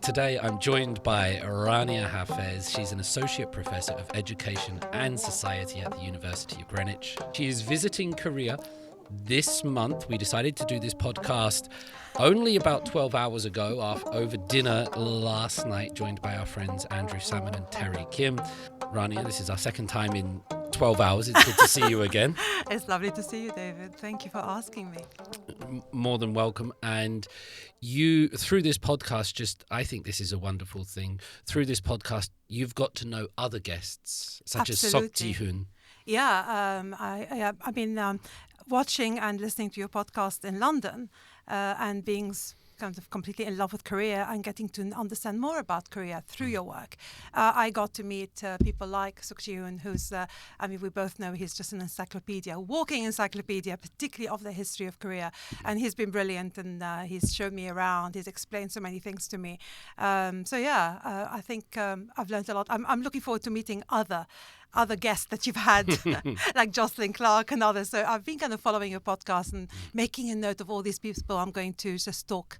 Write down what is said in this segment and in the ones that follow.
Today I'm joined by Rania Hafez. She's an Associate Professor of Education and Society at the University of Greenwich. She is visiting Korea this month. We decided to do this podcast only about 12 hours ago over dinner last night, joined by our friends Andrew Salmon and Terry Kim. Rania, this is our second time in 12 hours. It's good to see you again. It's lovely to see you, David. Thank you for asking me. More than welcome. And you, through this podcast, I think this is a wonderful thing. Through this podcast, you've got to know other guests, such Absolutely. as Sok Ji-hoon. Yeah, I've been watching and listening to your podcast in London and being kind of completely in love with Korea and getting to understand more about Korea through your work. I got to meet people like Sok Ji-hoon, who's, we both know he's just an encyclopedia, walking encyclopedia, particularly of the history of Korea. And he's been brilliant, and he's shown me around. He's explained so many things to me. I think I've learned a lot. I'm looking forward to meeting other guests that you've had, like Jocelyn Clark and others. So I've been kind of following your podcast and making a note of all these people I'm going to just talk.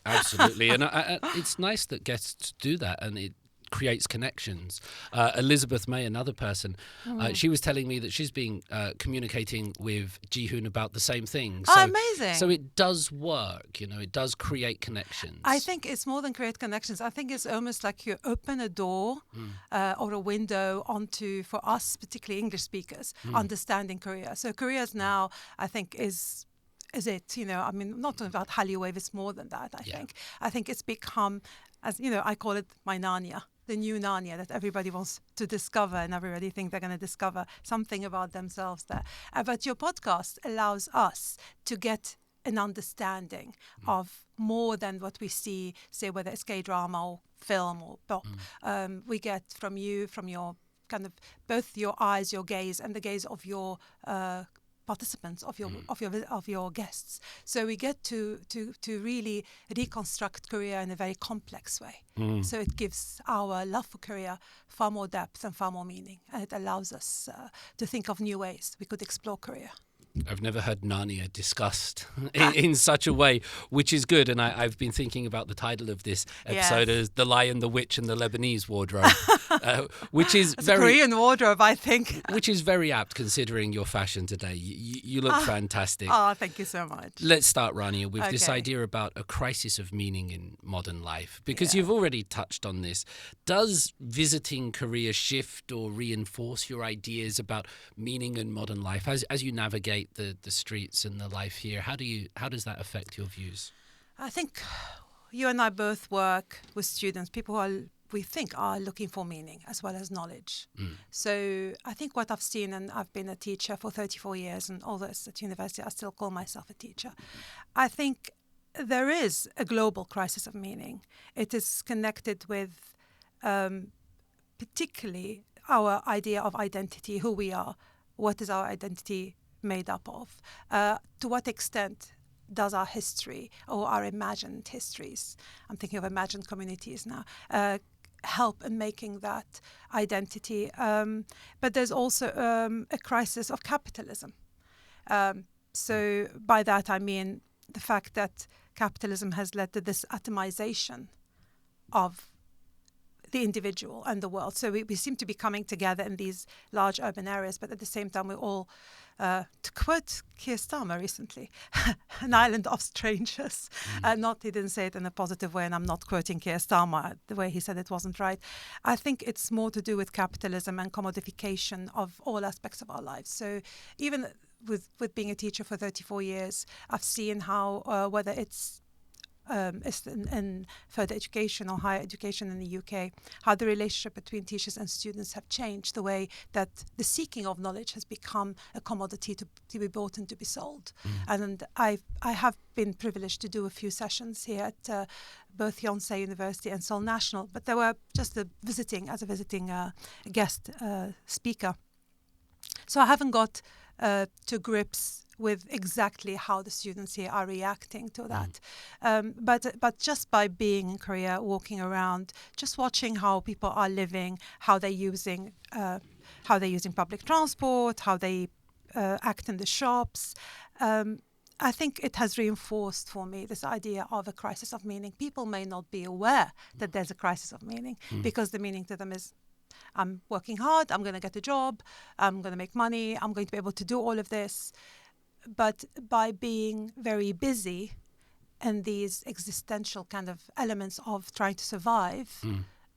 Absolutely. And it's nice that guests do that, and it creates connections. Elizabeth May, another person, she was telling me that she's been communicating with Ji-hoon about the same thing. So, amazing. So it does work, it does create connections. I think it's more than create connections. I think it's almost like you open a door or a window onto, for us, particularly English speakers, understanding Korea. So Korea is now, I think, is it, not talking about Hallyu Wave, it's more than that, I think it's become, as I call it my Narnia, the new Narnia that everybody wants to discover, and everybody thinks they're going to discover something about themselves there. But your podcast allows us to get an understanding of more than what we see, say, whether it's K-drama or film or pop. We get from you, from your kind of both your eyes, your gaze, and the gaze of your participants, of your guests. So we get to really reconstruct Korea in a very complex way. So it gives our love for Korea far more depth and far more meaning, and it allows us to think of new ways we could explore Korea. I've never heard Narnia discussed in such a way, which is good. And I've been thinking about the title of this episode as The Lion, the Witch, and the Lebanese Wardrobe, which is it's very... Korean wardrobe, I think. Which is very apt considering your fashion today. You look fantastic. Oh, thank you so much. Let's start, Rania, with this idea about a crisis of meaning in modern life. Because you've already touched on this. Does visiting Korea shift or reinforce your ideas about meaning in modern life as you navigate the streets and the life here? How does that affect your views? I think you and I both work with students, people who we think are looking for meaning as well as knowledge. So I think what I've seen, and I've been a teacher for 34 years, and although it's at university, I still call myself a teacher. I think there is a global crisis of meaning. It is connected with particularly our idea of identity, who we are, what is our identity made up of, to what extent does our history or our imagined histories, I'm thinking of imagined communities now, help in making that identity. But there's also a crisis of capitalism. So by that I mean the fact that capitalism has led to this atomization of the individual and the world. So we seem to be coming together in these large urban areas, but at the same time we're all, to quote Keir Starmer recently, an island of strangers. He didn't say it in a positive way, and I'm not quoting Keir Starmer, the way he said it wasn't right. I think it's more to do with capitalism and commodification of all aspects of our lives. So even with being a teacher for 34 years, I've seen how, whether it's in further education or higher education in the UK, how the relationship between teachers and students have changed, the way that the seeking of knowledge has become a commodity to be bought and to be sold. And I have been privileged to do a few sessions here at both Yonsei University and Seoul National, but they were just a visiting guest speaker. So I haven't got to grips with exactly how the students here are reacting to that. But just by being in Korea, walking around, just watching how people are living, how they're using public transport, how they act in the shops, I think it has reinforced for me this idea of a crisis of meaning. People may not be aware that there's a crisis of meaning because the meaning to them is, I'm working hard, I'm going to get a job, I'm going to make money, I'm going to be able to do all of this. But by being very busy in these existential kind of elements of trying to survive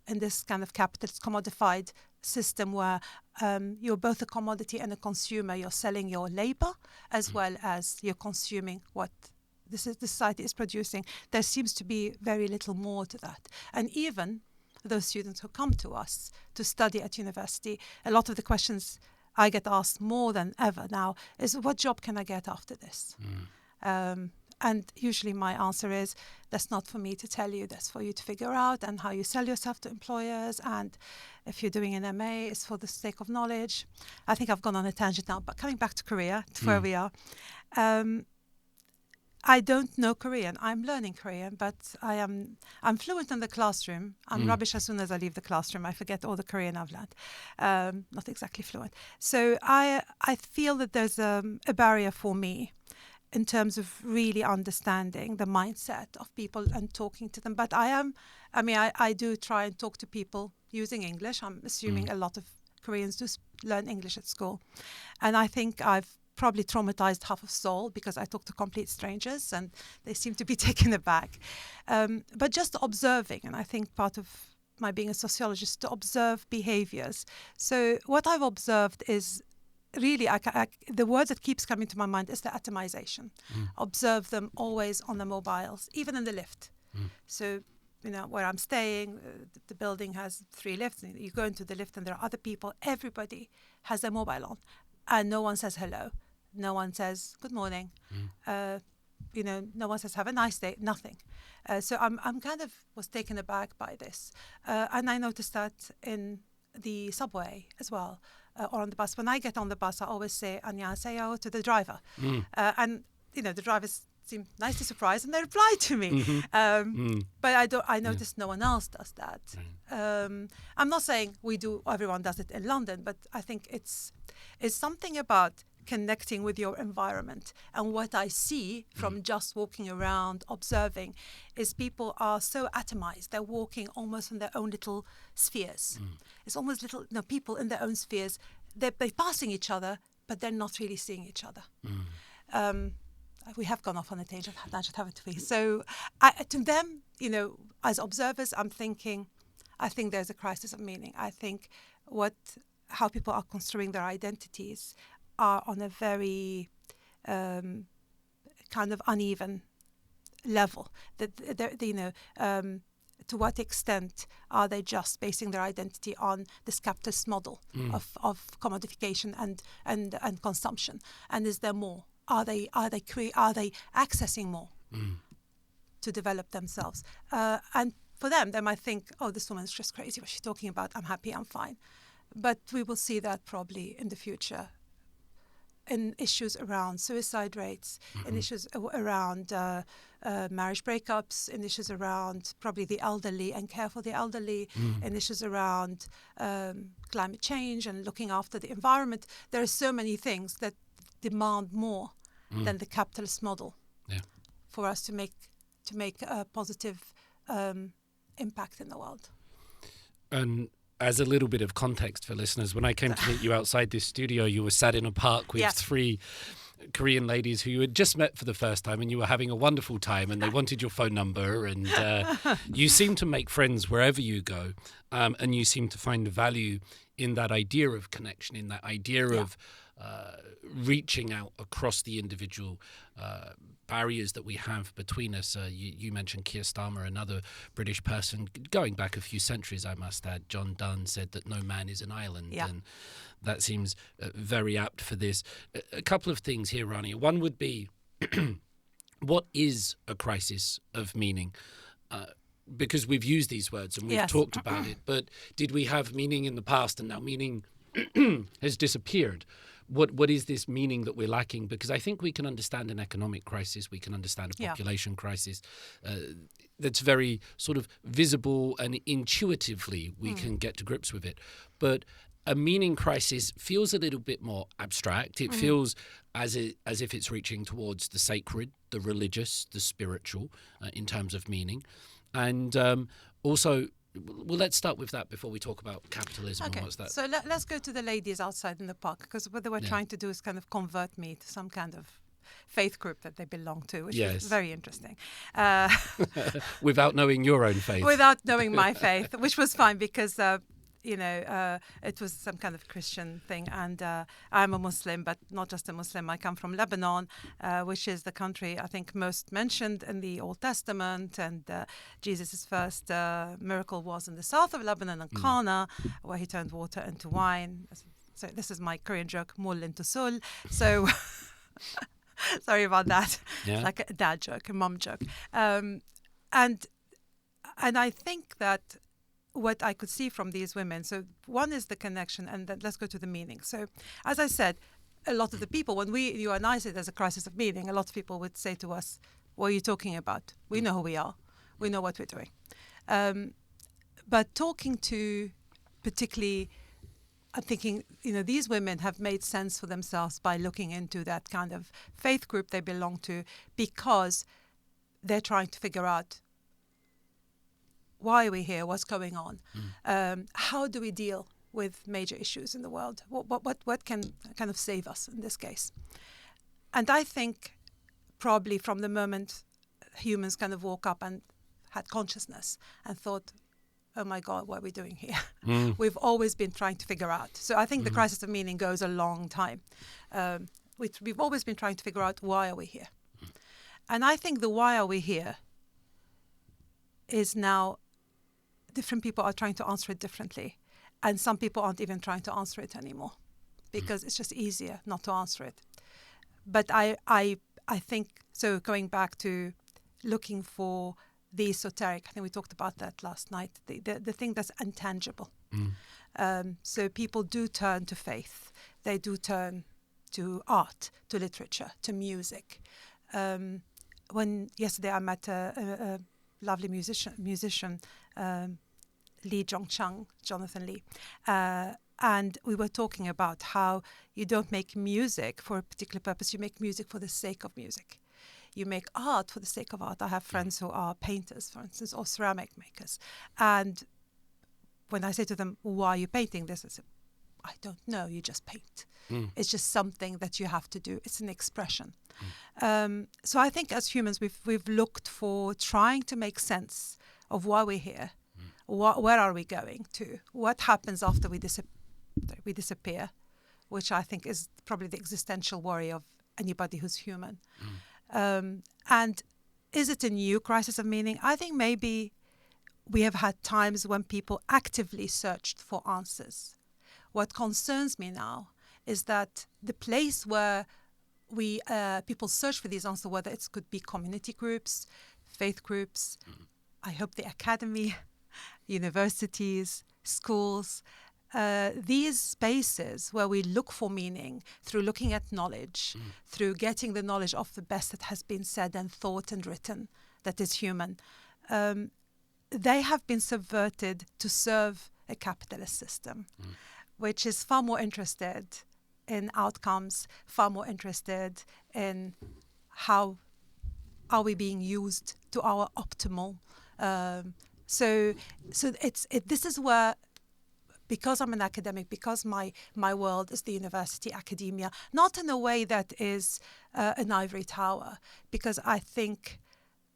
in this kind of capitalist commodified system where you're both a commodity and a consumer, you're selling your labor as well as you're consuming what the society is producing, there seems to be very little more to that. And even those students who come to us to study at university, a lot of the questions I get asked more than ever now is, what job can I get after this? And usually my answer is, that's not for me to tell you, that's for you to figure out, and how you sell yourself to employers. And if you're doing an MA, it's for the sake of knowledge. I think I've gone on a tangent now, but coming back to Korea, to where we are. I don't know Korean. I'm learning Korean, but I'm fluent in the classroom. I'm rubbish as soon as I leave the classroom. I forget all the Korean I've learned. Not exactly fluent. So I feel that there's a barrier for me in terms of really understanding the mindset of people and talking to them. But I do try and talk to people using English. I'm assuming a lot of Koreans do learn English at school. And I think I've probably traumatized half of Seoul because I talk to complete strangers and they seem to be taken aback. But just observing, and I think part of my being a sociologist, to observe behaviors. So what I've observed is really, the word that keeps coming to my mind is the atomization. Observe them always on the mobiles, even in the lift. So, where I'm staying, the building has 3 lifts. And you go into the lift and there are other people. Everybody has their mobile on. And no one says hello. No one says good morning. No one says have a nice day. Nothing. So I'm kind of was taken aback by this. And I noticed that in the subway as well. Or on the bus. When I get on the bus, I always say "안녕하세요" to the driver, and the drivers seem nicely surprised and they reply to me. But I noticed no one else does that. I'm not saying everyone does it in London, but I think it's something about connecting with your environment. And what I see from just walking around, observing, is people are so atomized. They're walking almost in their own little spheres. It's almost little people in their own spheres. They're passing each other, but they're not really seeing each other. We have gone off on a tangent, haven't we? So to them, as observers, I think there's a crisis of meaning. I think how people are construing their identities are on a very kind of uneven level. To what extent are they just basing their identity on this capitalist model of commodification and consumption? And is there more? Are they accessing more to develop themselves? And for them, they might think, oh, this woman's just crazy. What's she talking about? I'm happy, I'm fine. But we will see that probably in the future in issues around suicide rates, in issues around marriage breakups, in issues around probably the elderly and care for the elderly, in issues around climate change and looking after the environment. There are so many things that demand more than the capitalist model for us to make a positive impact in the world. And as a little bit of context for listeners, when I came to meet you outside this studio, you were sat in a park with 3 Korean ladies who you had just met for the first time, and you were having a wonderful time, and they wanted your phone number, and you seem to make friends wherever you go, and you seem to find value in that idea of connection, in that idea of reaching out across the individual barriers that we have between us. You mentioned Keir Starmer, another British person, going back a few centuries, I must add. John Donne said that no man is an island, and that seems very apt for this. A couple of things here, Rania. One would be, what is a crisis of meaning? Because we've used these words and we've talked about it, but did we have meaning in the past and now meaning has disappeared? What is this meaning that we're lacking? Because I think we can understand an economic crisis, we can understand a population crisis that's very sort of visible, and intuitively we can get to grips with it. But a meaning crisis feels a little bit more abstract. It feels as if it's reaching towards the sacred, the religious, the spiritual in terms of meaning. And also, well, let's start with that before we talk about capitalism and what's that. So let's go to the ladies outside in the park, because what they were trying to do is kind of convert me to some kind of faith group that they belong to, which is very interesting. Without knowing your own faith. Without knowing my faith, which was fine because, it was some kind of Christian thing. And I'm a Muslim, but not just a Muslim. I come from Lebanon, which is the country I think most mentioned in the Old Testament. And Jesus' first miracle was in the south of Lebanon, in Cana, where he turned water into wine. So this is my Korean joke, mul into sul. So... Sorry about that. Yeah. It's like a dad joke, a mom joke. And I think that what I could see from these women, so one is the connection, and then let's go to the meaning. So as I said, a lot of the people, when you and I say there's a crisis of meaning, a lot of people would say to us, what are you talking about? We know who we are. We know what we're doing. But talking to particularly... I'm thinking, these women have made sense for themselves by looking into that kind of faith group they belong to, because they're trying to figure out why are we here, what's going on, how do we deal with major issues in the world, what can kind of save us in this case. And I think probably from the moment humans kind of woke up and had consciousness and thought, oh my God, what are we doing here? We've always been trying to figure out. So I think the crisis of meaning goes a long time. We've always been trying to figure out, why are we here? And I think the why are we here is now different people are trying to answer it differently. And some people aren't even trying to answer it anymore because it's just easier not to answer it. But I think, so going back to looking for the esoteric, I think we talked about that last night, the thing that's intangible. So people do turn to faith. They do turn to art, to literature, to music. When yesterday I met a lovely musician, Lee Jong-chung, Jonathan Lee, and we were talking about how you don't make music for a particular purpose, you make music for the sake of music. You make art for the sake of art. I have friends who are painters, for instance, or ceramic makers. And when I say to them, why are you painting this? I say, I don't know, you just paint. It's just something that you have to do. It's an expression. So I think as humans, we've looked for trying to make sense of why we're here. Where are we going to? What happens after we disappear? Which I think is probably the existential worry of anybody who's human. And is it a new crisis of meaning? I think maybe we have had times when people actively searched for answers. What concerns me now is that the place where people search for these answers, whether it could be community groups, faith groups, I hope the academy, universities, schools, these spaces where we look for meaning through looking at knowledge, through getting the knowledge of the best that has been said and thought and written that is human, they have been subverted to serve a capitalist system, which is far more interested in outcomes, far more interested in how are we being used to our optimal. So this is where, because I'm an academic, because my world is the university, academia, not in a way that is an ivory tower, because I think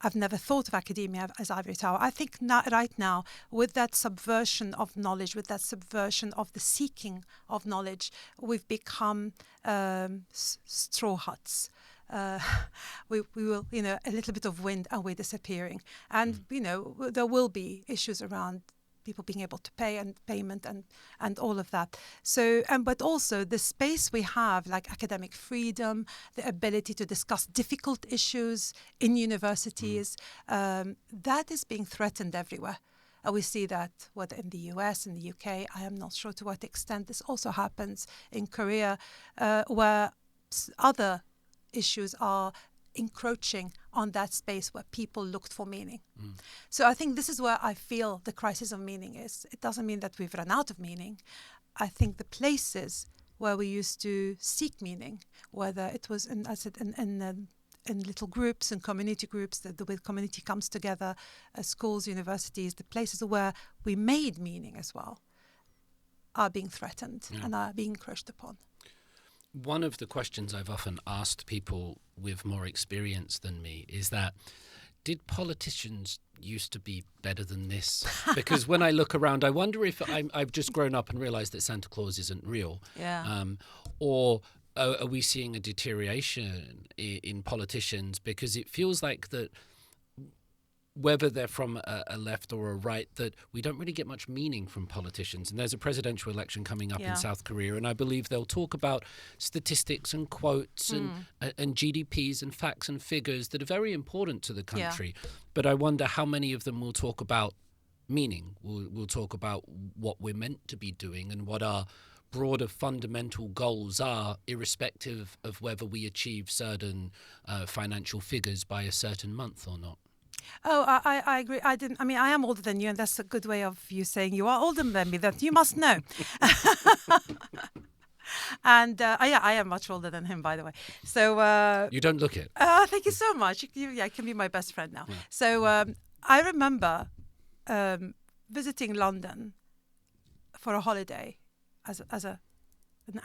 I've never thought of academia as ivory tower. I think right now, with that subversion of knowledge, with that subversion of the seeking of knowledge, we've become straw huts. We will, a little bit of wind and we're disappearing. And, there will be issues around people being able to pay and payment and all of that. So, but also the space we have, like academic freedom, the ability to discuss difficult issues in universities, that is being threatened everywhere. We see that whether in the US, in the UK, I am not sure to what extent this also happens in Korea, where other issues are encroaching on that space where people looked for meaning. So I think this is where I feel the crisis of meaning is. It doesn't mean that we've run out of meaning. I think, the places where we used to seek meaning, whether it was in little groups and community groups, the way community comes together, schools, universities, the places where we made meaning as well, are being threatened and are being crushed upon. One of the questions I've often asked people with more experience than me is that, did politicians used to be better than this? Because when I look around, I wonder if I've just grown up and realised that Santa Claus isn't real. Yeah. Or are we seeing a deterioration in politicians? Because it feels like that, whether they're from a left or a right, that we don't really get much meaning from politicians. And there's a presidential election coming up in South Korea, and I believe they'll talk about statistics and quotes and GDPs and facts and figures that are very important to the country. Yeah. But I wonder how many of them will talk about meaning. We'll talk about what we're meant to be doing and what our broader fundamental goals are, irrespective of whether we achieve certain financial figures by a certain month or not. Oh, I agree. I am older than you, and that's a good way of you saying you are older than me. That you must know. And I am much older than him, by the way. So you don't look it. Thank you so much. You can be my best friend now. Yeah. So I remember visiting London for a holiday as an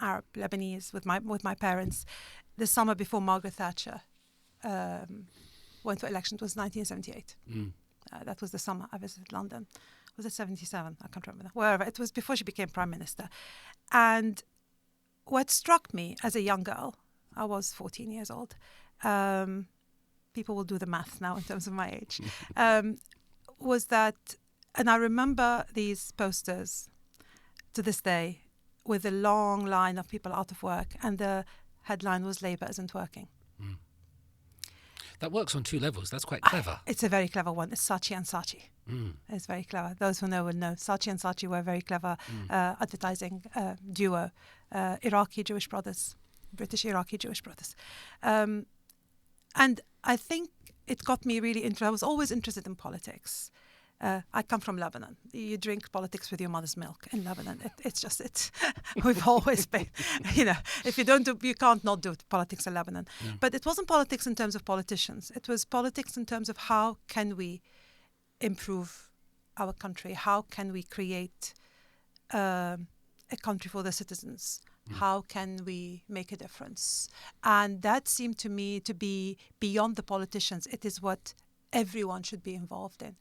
Arab Lebanese with my parents the summer before Margaret Thatcher went to election. It was 1978. That was the summer I visited London. Was it 77? I can't remember. Wherever. It was before she became Prime Minister. And what struck me as a young girl, I was 14 years old. People will do the math now in terms of my age. Was that, and I remember these posters to this day with a long line of people out of work, and the headline was "Labour isn't working." That works on two levels. That's quite clever. It's a very clever one. It's Saatchi and Saatchi. It's very clever. Those who know will know. Saatchi and Saatchi were a very clever advertising duo. Iraqi Jewish brothers, British Iraqi Jewish brothers. And I think it got me really interested. I was always interested in politics. I come from Lebanon. You drink politics with your mother's milk in Lebanon. It's we've always been, if you don't do, you can't not do politics in Lebanon. Yeah. But it wasn't politics in terms of politicians. It was politics in terms of how can we improve our country? How can we create a country for the citizens? How can we make a difference? And that seemed to me to be beyond the politicians. It is what everyone should be involved in.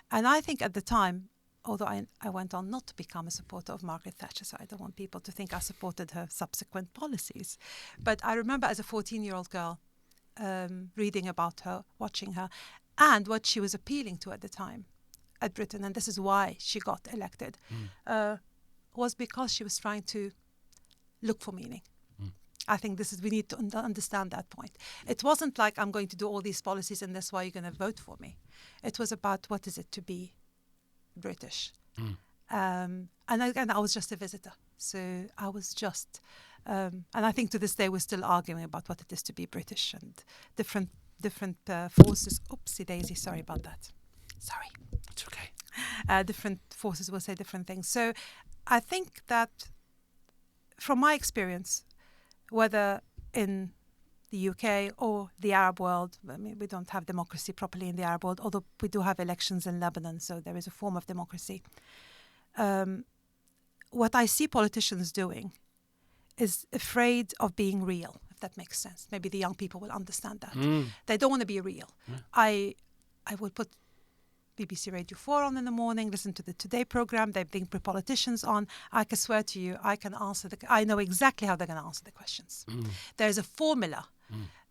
And I think at the time, although I went on not to become a supporter of Margaret Thatcher, so I don't want people to think I supported her subsequent policies. But I remember as a 14-year-old girl reading about her, watching her, and what she was appealing to at the time at Britain, and this is why she got elected, was because she was trying to look for meaning. I think we need to understand that point. It wasn't like I'm going to do all these policies and that's why you're going to vote for me. It was about what is it to be British. And again, I was just a visitor. So I was just, and I think to this day we're still arguing about what it is to be British, and different forces. Oopsie daisy, sorry about that. Sorry. It's okay. Different forces will say different things. So I think that from my experience, whether in the UK or the Arab world, I mean, we don't have democracy properly in the Arab world, although we do have elections in Lebanon, so there is a form of democracy. What I see politicians doing is afraid of being real, if that makes sense. Maybe the young people will understand that. They don't want to be real. I will put BBC Radio 4 on in the morning, listen to the Today program, they bring politicians on. I can swear to you, I know exactly how they're going to answer the questions. There's a formula.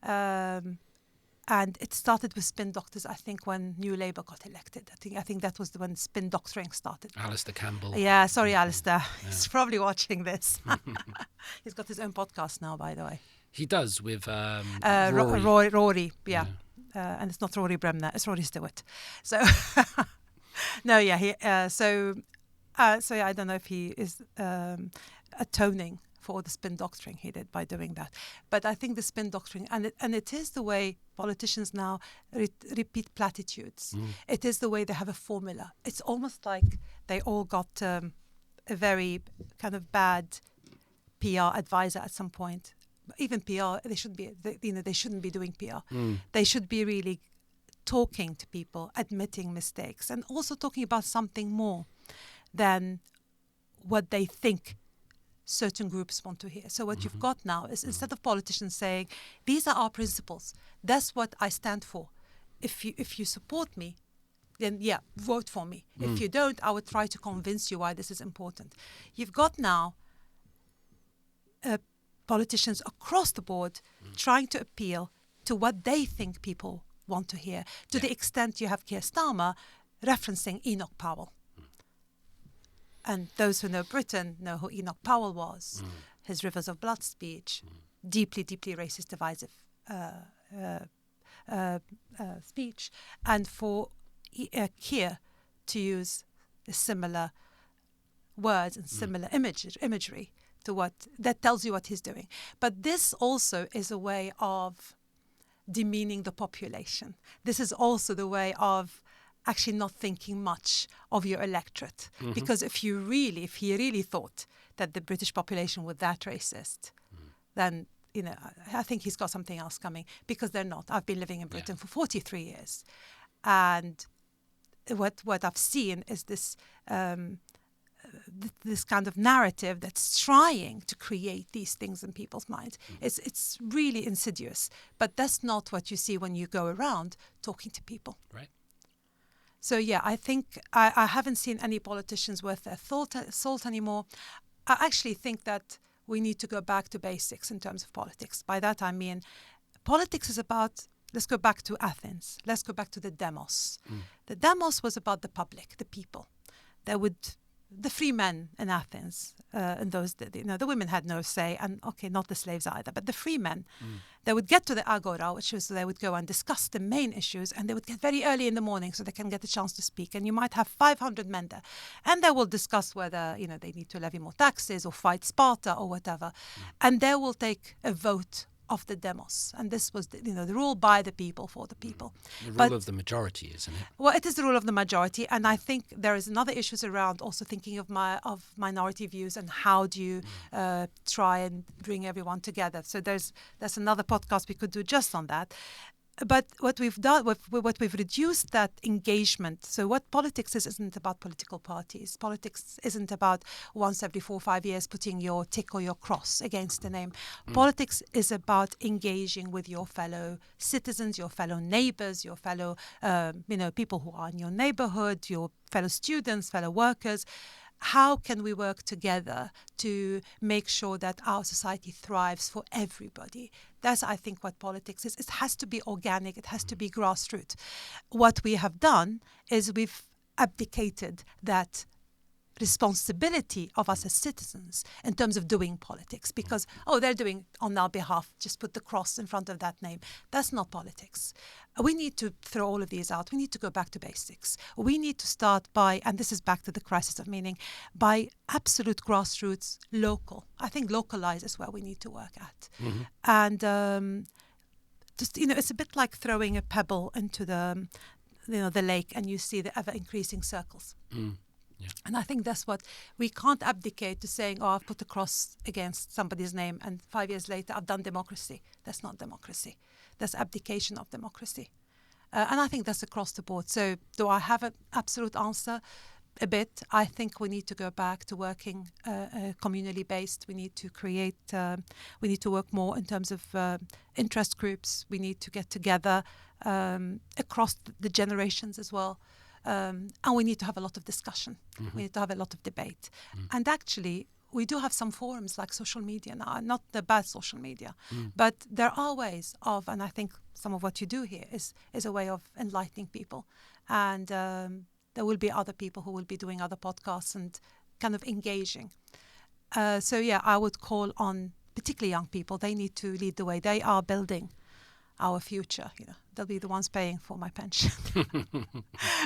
And it started with spin doctors, I think, when New Labour got elected. I think that was when spin doctoring started. Alistair Campbell. Yeah, sorry, Alistair. Yeah. He's probably watching this. He's got his own podcast now, by the way. He does, with Rory, yeah. And it's not Rory Bremner, it's Rory Stewart. So, no, yeah. So I don't know if he is atoning for the spin doctoring he did by doing that. But I think the spin doctoring, and it is the way politicians now repeat platitudes. It is the way they have a formula. It's almost like they all got a very kind of bad PR advisor at some point. Even PR, they shouldn't be doing PR. They should be really talking to people, admitting mistakes, and also talking about something more than what they think certain groups want to hear. So what you've got now is, instead of politicians saying, these are our principles, that's what I stand for. If you support me, then yeah, vote for me. If you don't, I would try to convince you why this is important. You've got now politicians across the board trying to appeal to what they think people want to hear, to the extent you have Keir Starmer referencing Enoch Powell. And those who know Britain know who Enoch Powell was, his Rivers of Blood speech, deeply, deeply racist, divisive speech, and for Keir to use similar words and similar imagery to what that tells you what he's doing. But this also is a way of demeaning the population. This is also the way of actually not thinking much of your electorate. Because if he really thought that the British population was that racist, then I think he's got something else coming, because they're not. I've been living in Britain for 43 years. And what I've seen is this this kind of narrative that's trying to create these things in people's minds. It's really insidious, but that's not what you see when you go around talking to people. Right. So yeah, I think I haven't seen any politicians worth their salt anymore. I actually think that we need to go back to basics in terms of politics. By that I mean, politics is about, let's go back to Athens. Let's go back to the demos. The demos was about the public, the people. The free men in Athens, and those, the women had no say, and okay, not the slaves either, but the free men, they would get to the agora, which was they would go and discuss the main issues, and they would get very early in the morning so they can get a chance to speak. And you might have 500 men there, and they will discuss whether they need to levy more taxes or fight Sparta or whatever, and they will take a vote of the demos, and this was the rule by the people for the people. The rule of the majority, isn't it? Well, it is the rule of the majority, and I think there is another issues around also thinking of minority views and how do you try and bring everyone together. So that's another podcast we could do just on that. But what we've done, what we've reduced that engagement. So what politics isn't about political parties. Politics isn't about once every 4 or 5 years putting your tick or your cross against the name. Politics is about engaging with your fellow citizens, your fellow neighbors, your fellow, people who are in your neighborhood, your fellow students, fellow workers. How can we work together to make sure that our society thrives for everybody? That's, I think, what politics is. It has to be organic. It has to be grassroots. What we have done is we've abdicated that responsibility of us as citizens in terms of doing politics, because they're doing on our behalf, just put the cross in front of that name. That's not politics. We need to throw all of these out. We need to go back to basics. We need to start by, and this is back to the crisis of meaning, by absolute grassroots, local. I think localize is where we need to work at. And just it's a bit like throwing a pebble into the lake, and you see the ever increasing circles. Yeah. And I think that's what we can't abdicate to saying, I've put a cross against somebody's name and 5 years later I've done democracy. That's not democracy. That's abdication of democracy. And I think that's across the board. So do I have an absolute answer? A bit. I think we need to go back to working communally based. We need to create, we need to work more in terms of interest groups. We need to get together across the generations as well. And we need to have a lot of discussion. We need to have a lot of debate. And actually, we do have some forums like social media now, not the bad social media, but there are ways of, and I think some of what you do here is a way of enlightening people. And there will be other people who will be doing other podcasts and kind of engaging. So yeah, I would call on particularly young people. They need to lead the way. They are building our future. They'll be the ones paying for my pension,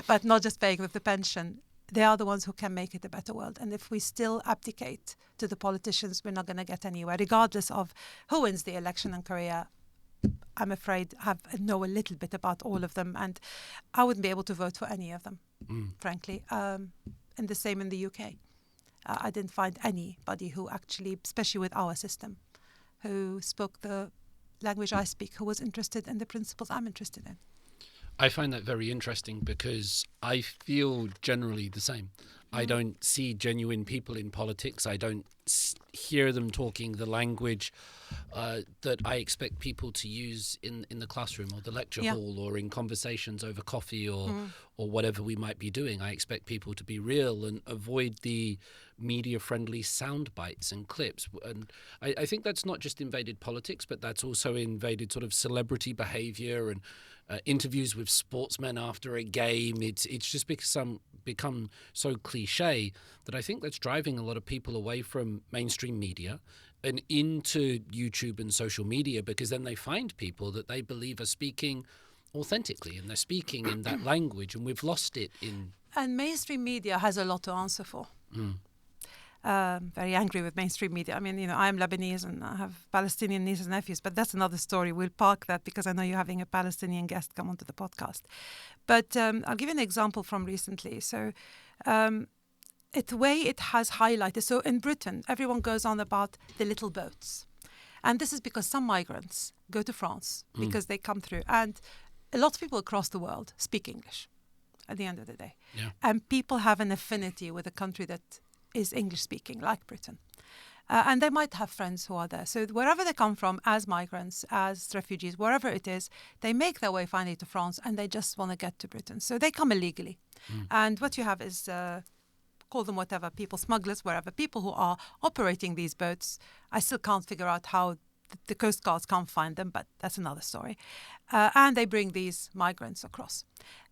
but not just paying with the pension. They are the ones who can make it a better world. And if we still abdicate to the politicians, we're not going to get anywhere, regardless of who wins the election in Korea. I'm afraid I know a little bit about all of them, and I wouldn't be able to vote for any of them, frankly. And the same in the UK. I didn't find anybody who actually, especially with our system, who spoke the language I speak, who was interested in the principles I'm interested in. I find that very interesting because I feel generally the same. I don't see genuine people in politics. I don't hear them talking the language that I expect people to use in the classroom or the lecture hall or in conversations over coffee or whatever we might be doing. I expect people to be real and avoid the media-friendly sound bites and clips. And I think that's not just invaded politics, but that's also invaded sort of celebrity behavior and interviews with sportsmen after a game. It's just become so cliche that I think that's driving a lot of people away from mainstream media and into YouTube and social media, because then they find people that they believe are speaking authentically and they're speaking in that language, and we've lost it in... And mainstream media has a lot to answer for. Very angry with mainstream media. I mean, I'm Lebanese and I have Palestinian nieces and nephews, but that's another story. We'll park that because I know you're having a Palestinian guest come onto the podcast. But I'll give you an example from recently. So the way it has highlighted, so in Britain, everyone goes on about the little boats. And this is because some migrants go to France because they come through. And a lot of people across the world speak English at the end of the day. Yeah. And people have an affinity with a country that is English-speaking, like Britain. And they might have friends who are there. So wherever they come from, as migrants, as refugees, wherever it is, they make their way finally to France and they just want to get to Britain. So they come illegally. And what you have is, call them whatever, people smugglers, wherever, people who are operating these boats. I still can't figure out how the coast guards can't find them, but that's another story. And they bring these migrants across.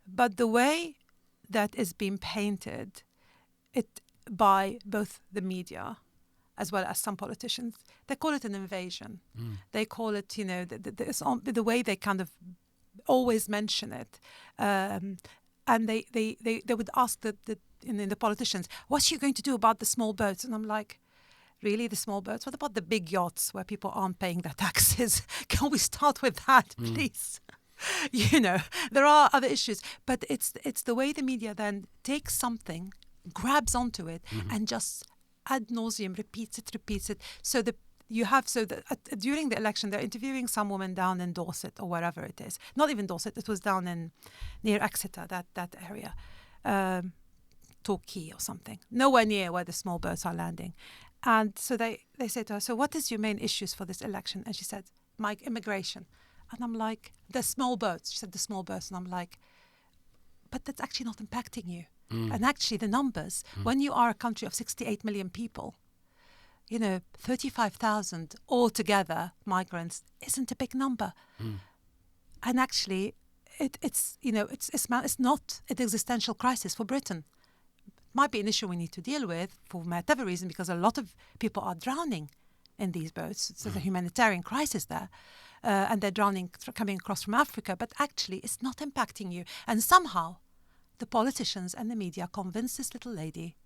But the way that is being painted, by both the media as well as some politicians, they call it an invasion. They call it, the way they kind of always mention it. And they would ask the politicians, what's you going to do about the small boats? And I'm like, really, the small boats? What about the big yachts where people aren't paying their taxes? Can we start with that, please? There are other issues, but it's the way the media then takes something, grabs onto it, and just ad nauseum repeats it. So during the election, they're interviewing some woman down in Dorset or wherever it is. Not even Dorset; it was down near Exeter, that area, Torquay or something. Nowhere near where the small boats are landing. And so they say to her, "So what is your main issues for this election?" And she said, immigration." And I'm like, "The small boats." She said, "The small boats." And I'm like, "But that's actually not impacting you." And actually the numbers, when you are a country of 68 million people, 35,000 altogether migrants isn't a big number. And actually it's not an existential crisis for Britain. It might be an issue we need to deal with for whatever reason, because a lot of people are drowning in these boats. So the humanitarian crisis there. And they're drowning, coming across from Africa, but actually it's not impacting you. And somehow the politicians and the media convince this little lady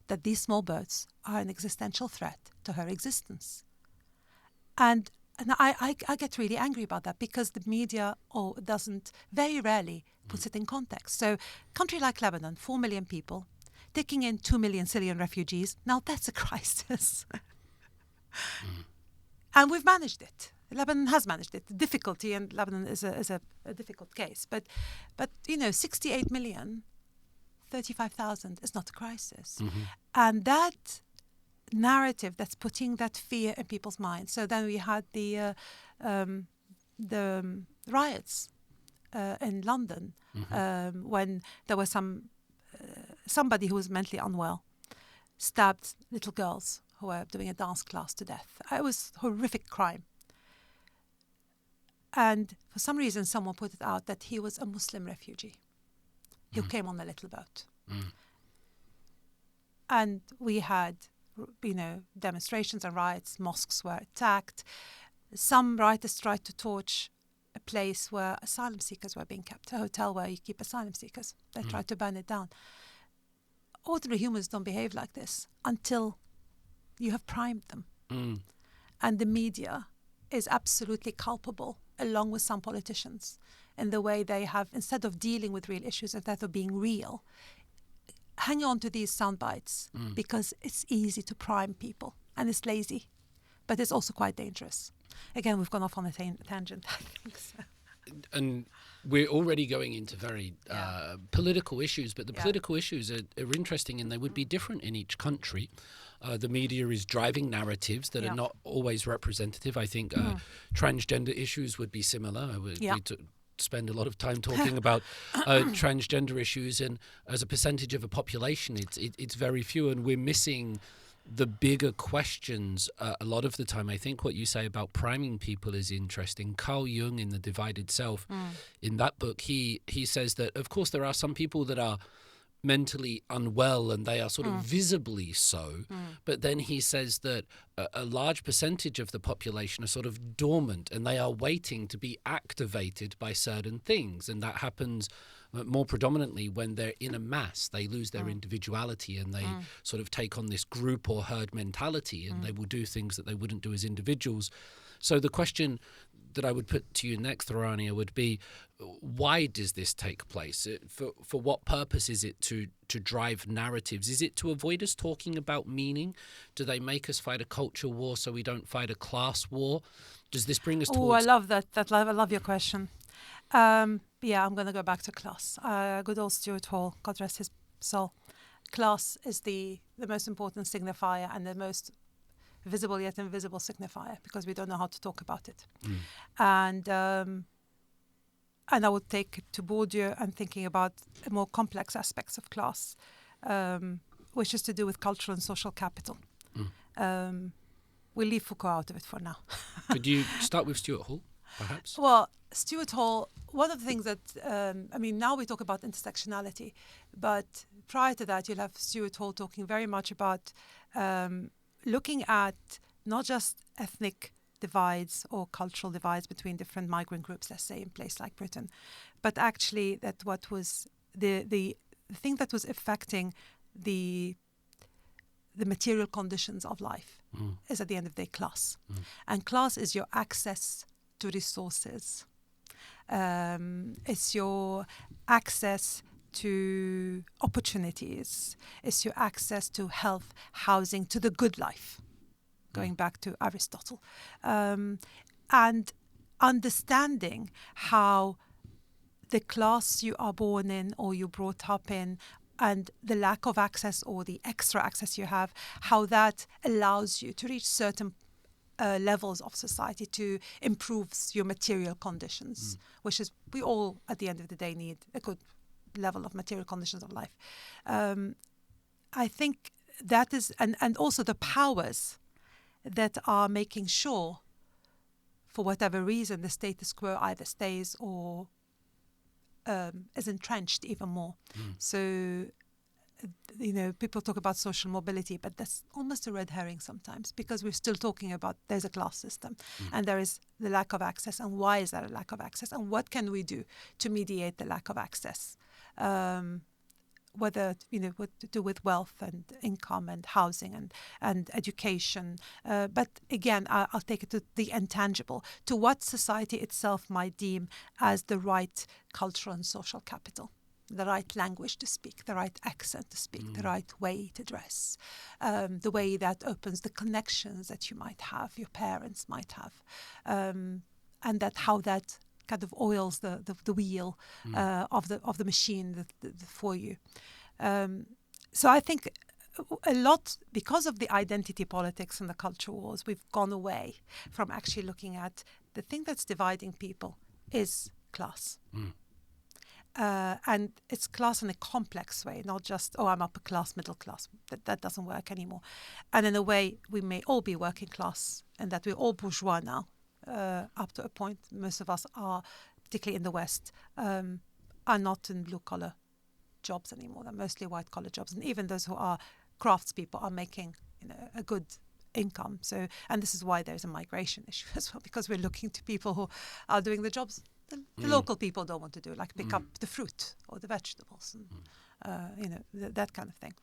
that these small boats are an existential threat to her existence. And I get really angry about that, because the media very rarely puts it in context. So a country like Lebanon, 4 million people, taking in 2 million Syrian refugees, now that's a crisis. And we've managed it. Lebanon has managed it. The difficulty in Lebanon is a difficult case. But 68 million, 35,000 is not a crisis. And that narrative that's putting that fear in people's minds. So then we had the riots in London when there was somebody who was mentally unwell stabbed little girls who were doing a dance class to death. It was a horrific crime. And for some reason, someone put it out that he was a Muslim refugee who came on a little boat. And we had, demonstrations and riots. Mosques were attacked. Some rioters tried to torch a place where asylum seekers were being kept, a hotel where you keep asylum seekers. They tried to burn it down. Ordinary humans don't behave like this until you have primed them. And the media is absolutely culpable, along with some politicians, in the way they have, instead of dealing with real issues, instead of being real, hang on to these sound bites because it's easy to prime people and it's lazy, but it's also quite dangerous. Again, we've gone off on a tangent, I think so. And we're already going into very political issues, but the political issues are interesting, and they would be different in each country. The media is driving narratives that are not always representative. I think transgender issues would be similar. We spend a lot of time talking about transgender issues, and as a percentage of a population, it's very few, and we're missing the bigger questions a lot of the time. I think what you say about priming people is interesting. Carl Jung in The Divided Self, in that book, he says that, of course, there are some people that are mentally unwell and they are sort of visibly so, but then he says that a large percentage of the population are sort of dormant and they are waiting to be activated by certain things, and that happens more predominantly when they're in a mass. They lose their individuality and they sort of take on this group or herd mentality, and they will do things that they wouldn't do as individuals. So the question that I would put to you next, Rania, would be, why does this take place? For what purpose is it to drive narratives? Is it to avoid us talking about meaning? Do they make us fight a culture war so we don't fight a class war? Does this bring us towards... Oh, I love that. I love your question. I'm going to go back to class. Good old Stuart Hall, God rest his soul. Class is the most important signifier and the most visible yet invisible signifier, because we don't know how to talk about it. And I would take it to Bourdieu and thinking about more complex aspects of class, which is to do with cultural and social capital. We'll leave Foucault out of it for now. Could you start with Stuart Hall, perhaps? Well, Stuart Hall, one of the things that, now we talk about intersectionality, but prior to that, you'll have Stuart Hall talking very much about looking at not just ethnic divides or cultural divides between different migrant groups, let's say in a place like Britain, but actually that what was the thing that was affecting the material conditions of life is at the end of the day class. And class is your access to resources. It's your access to opportunities. It's your access to health, housing, to the good life, going back to Aristotle. And understanding how the class you are born in or you brought up in, and the lack of access or the extra access you have, how that allows you to reach certain levels of society, to improve your material conditions, which is, we all at the end of the day need a good level of material conditions of life. I think that is, and also the powers that are making sure, for whatever reason, the status quo either stays or is entrenched even more. So, people talk about social mobility, but that's almost a red herring sometimes, because we're still talking about there's a class system and there is the lack of access. And why is there a lack of access? And what can we do to mediate the lack of access? Whether, what to do with wealth and income and housing and education. But again, I'll take it to the intangible, to what society itself might deem as the right cultural and social capital, the right language to speak, the right accent to speak, the right way to dress, the way that opens the connections that you might have, your parents might have, and that how that kind of oils the wheel of the machine for you. So I think a lot, because of the identity politics and the culture wars, we've gone away from actually looking at the thing that's dividing people is class. And it's class in a complex way, not just, I'm upper class, middle class. That doesn't work anymore. And in a way, we may all be working class, and that we're all bourgeois now, up to a point. Most of us are, particularly in the West, are not in blue-collar jobs anymore. They're mostly white-collar jobs. And even those who are craftspeople are making a good income. So, and this is why there's a migration issue as well, because we're looking to people who are doing the jobs the local people don't want to do, like pick up the fruit or the vegetables, and that kind of thing.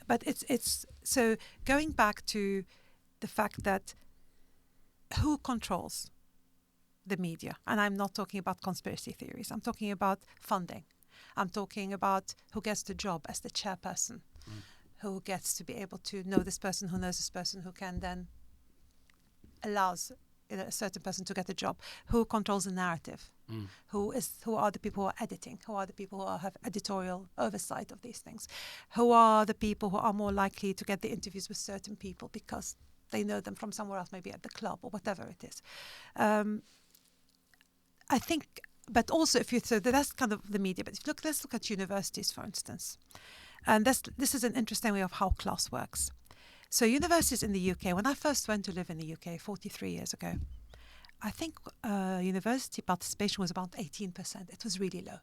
But it's so going back to the fact that who controls the media, and I'm not talking about conspiracy theories. I'm talking about funding. I'm talking about who gets the job as the chairperson, who gets to be able to know this person, who knows this person, who can then allows a certain person to get the job, who controls the narrative, who are the people who are editing, who are the people who have editorial oversight of these things, who are the people who are more likely to get the interviews with certain people because they know them from somewhere else, maybe at the club or whatever it is. I think, but also so that's kind of the media. But if let's look at universities, for instance, and this is an interesting way of how class works. So universities in the UK, when I first went to live in the UK 43 years ago, I think university participation was about 18%. It was really low.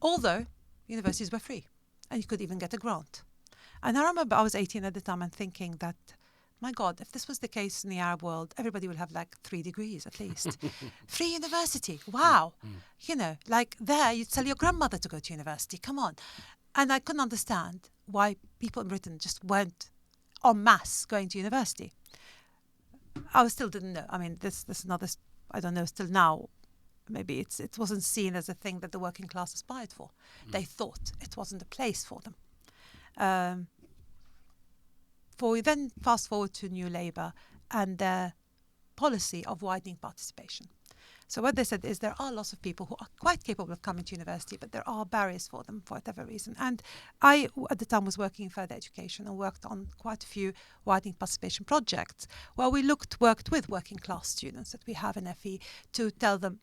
Although universities were free and you could even get a grant. And I remember I was 18 at the time and thinking that, my God, if this was the case in the Arab world, everybody would have like 3 degrees at least. Free university. Wow. You know, like there, you'd tell your grandmother to go to university. Come on. And I couldn't understand why people in Britain just weren't en masse going to university. I still didn't know. I mean, this is another, I don't know, still now, maybe it wasn't seen as a thing that the working class aspired for. They thought it wasn't a place for them. Then fast forward to New Labour and their policy of widening participation. So what they said is there are lots of people who are quite capable of coming to university, but there are barriers for them for whatever reason. And I, at the time, was working in further education and worked on quite a few widening participation projects where we worked with working class students that we have in FE to tell them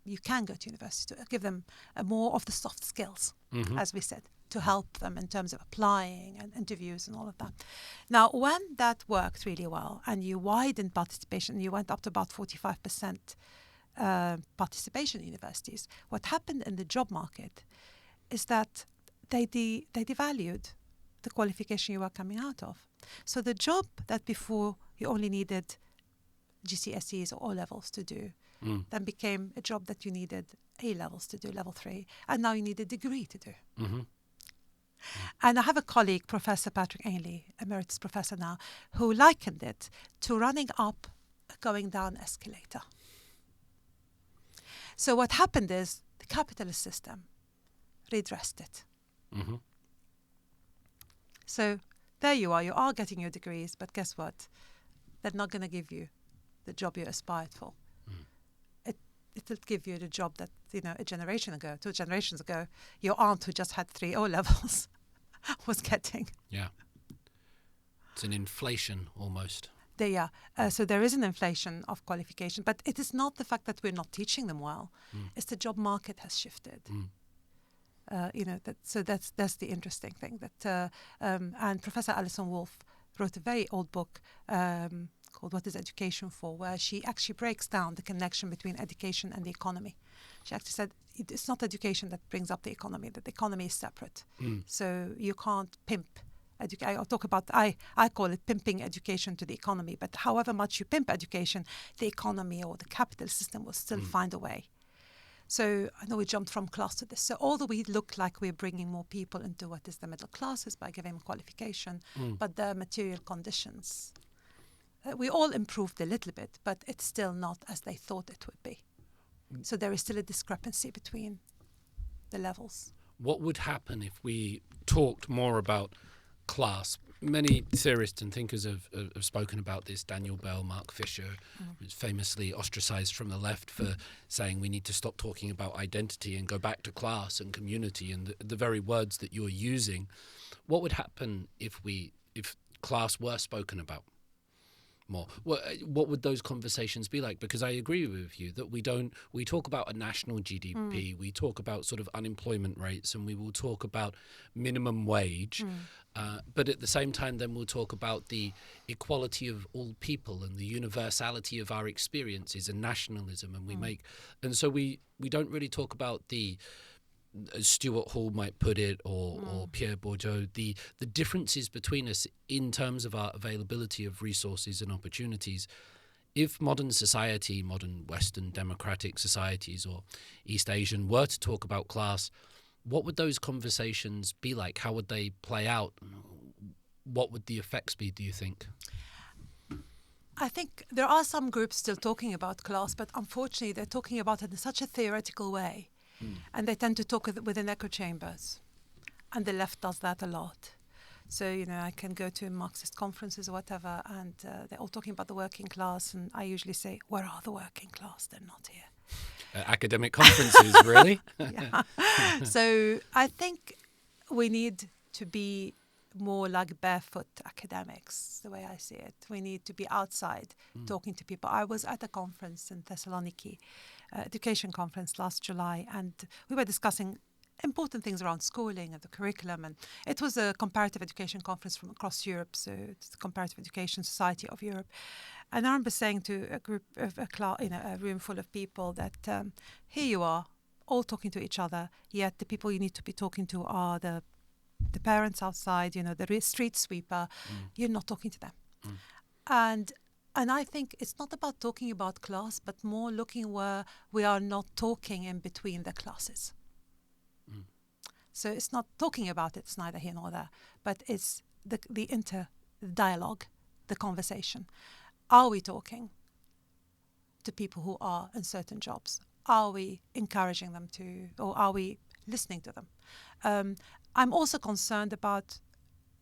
you can go to university, to give them more of the soft skills, as we said, to help them in terms of applying and interviews and all of that. Now, when that worked really well and you widened participation, you went up to about 45%, participation in universities, what happened in the job market is that they devalued the qualification you were coming out of. So the job that before you only needed GCSEs or O-levels to do, then became a job that you needed A-levels to do, level 3, and now you need a degree to do. And I have a colleague, Professor Patrick Ainley, emeritus professor now, who likened it to running up a going down escalator. So what happened is the capitalist system redressed it. So there you are getting your degrees, but guess what? They're not going to give you the job you aspired for. It'll give you the job that, 2 generations ago, your aunt who just had 3 O-levels was getting. Yeah. It's an inflation almost. So there is an inflation of qualification, but it is not the fact that we're not teaching them well. It's the job market has shifted. So that's the interesting thing. And Professor Alison Wolfe wrote a very old book called "What is Education For?", where she actually breaks down the connection between education and the economy. She actually said it's not education that brings up the economy; that the economy is separate. So you can't pimp. I call it pimping education to the economy, but however much you pimp education, the economy or the capitalist system will still find a way. So I know we jumped from class to this. So although we look like we're bringing more people into what is the middle classes by giving them qualification, but the material conditions, we all improved a little bit, but it's still not as they thought it would be. So there is still a discrepancy between the levels. What would happen if we talked more about class? Many theorists and thinkers have spoken about this. Daniel Bell, Mark Fisher, was famously ostracized from the left for saying we need to stop talking about identity and go back to class and community and the very words that you're using. What would happen if class were spoken about more? What would those conversations be like? Because I agree with you that we talk about a national GDP, we talk about sort of unemployment rates, and we will talk about minimum wage, but at the same time then we'll talk about the equality of all people and the universality of our experiences and nationalism, and so we don't really talk about the, as Stuart Hall might put it, or Pierre Bourdieu, the differences between us in terms of our availability of resources and opportunities. If modern society, modern Western democratic societies or East Asian were to talk about class, what would those conversations be like? How would they play out? What would the effects be, do you think? I think there are some groups still talking about class, but unfortunately they're talking about it in such a theoretical way And they tend to talk within echo chambers. And the left does that a lot. So, I can go to Marxist conferences or whatever, and they're all talking about the working class. And I usually say, where are the working class? They're not here. Academic conferences, really? Yeah. So I think we need to be more like barefoot academics, the way I see it. We need to be outside talking to people. I was at a conference in Thessaloniki, education conference last July, and we were discussing important things around schooling and the curriculum. And it was a comparative education conference from across Europe, so it's the Comparative Education Society of Europe. And I remember saying to a group of a room full of people that here you are, all talking to each other, yet the people you need to be talking to are the parents outside, the street sweeper. You're not talking to them. And I think it's not about talking about class, but more looking where we are not talking in between the classes. So it's not talking about it, it's neither here nor there, but it's the dialogue, the conversation. Are we talking to people who are in certain jobs? Are we encouraging them to, or are we listening to them? I'm also concerned about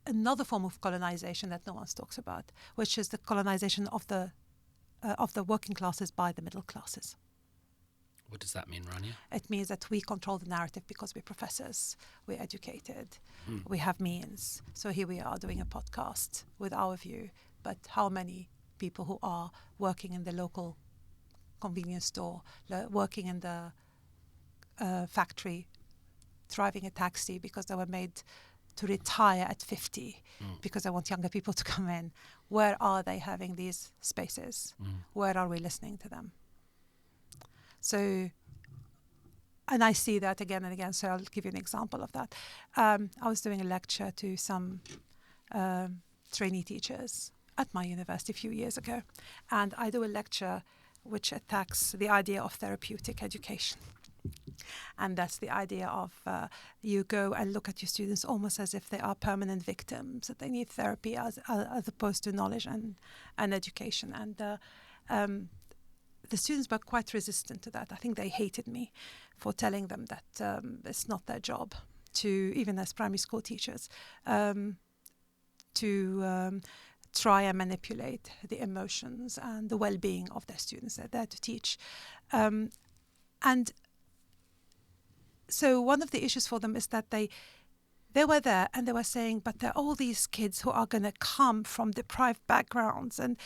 another form of colonization that no one talks about, which is the colonization of the working classes by the middle classes. What does that mean, Rania? It means that we control the narrative because we're professors, we're educated, we have means. So here we are doing a podcast with our view, but how many people who are working in the local convenience store, working in the factory, driving a taxi because they were made to retire at 50 because I want younger people to come in. Where are they having these spaces? Where are we listening to them? So, and I see that again and again, so I'll give you an example of that. I was doing a lecture to some trainee teachers at my university a few years ago, and I do a lecture which attacks the idea of therapeutic education. And that's the idea of you go and look at your students almost as if they are permanent victims, that they need therapy as opposed to knowledge and education. And the students were quite resistant to that. I think they hated me for telling them that it's not their job to, even as primary school teachers, to try and manipulate the emotions and the well-being of their students. They're there to teach. And so one of the issues for them is that they were there and they were saying, but there are all these kids who are going to come from deprived backgrounds. And,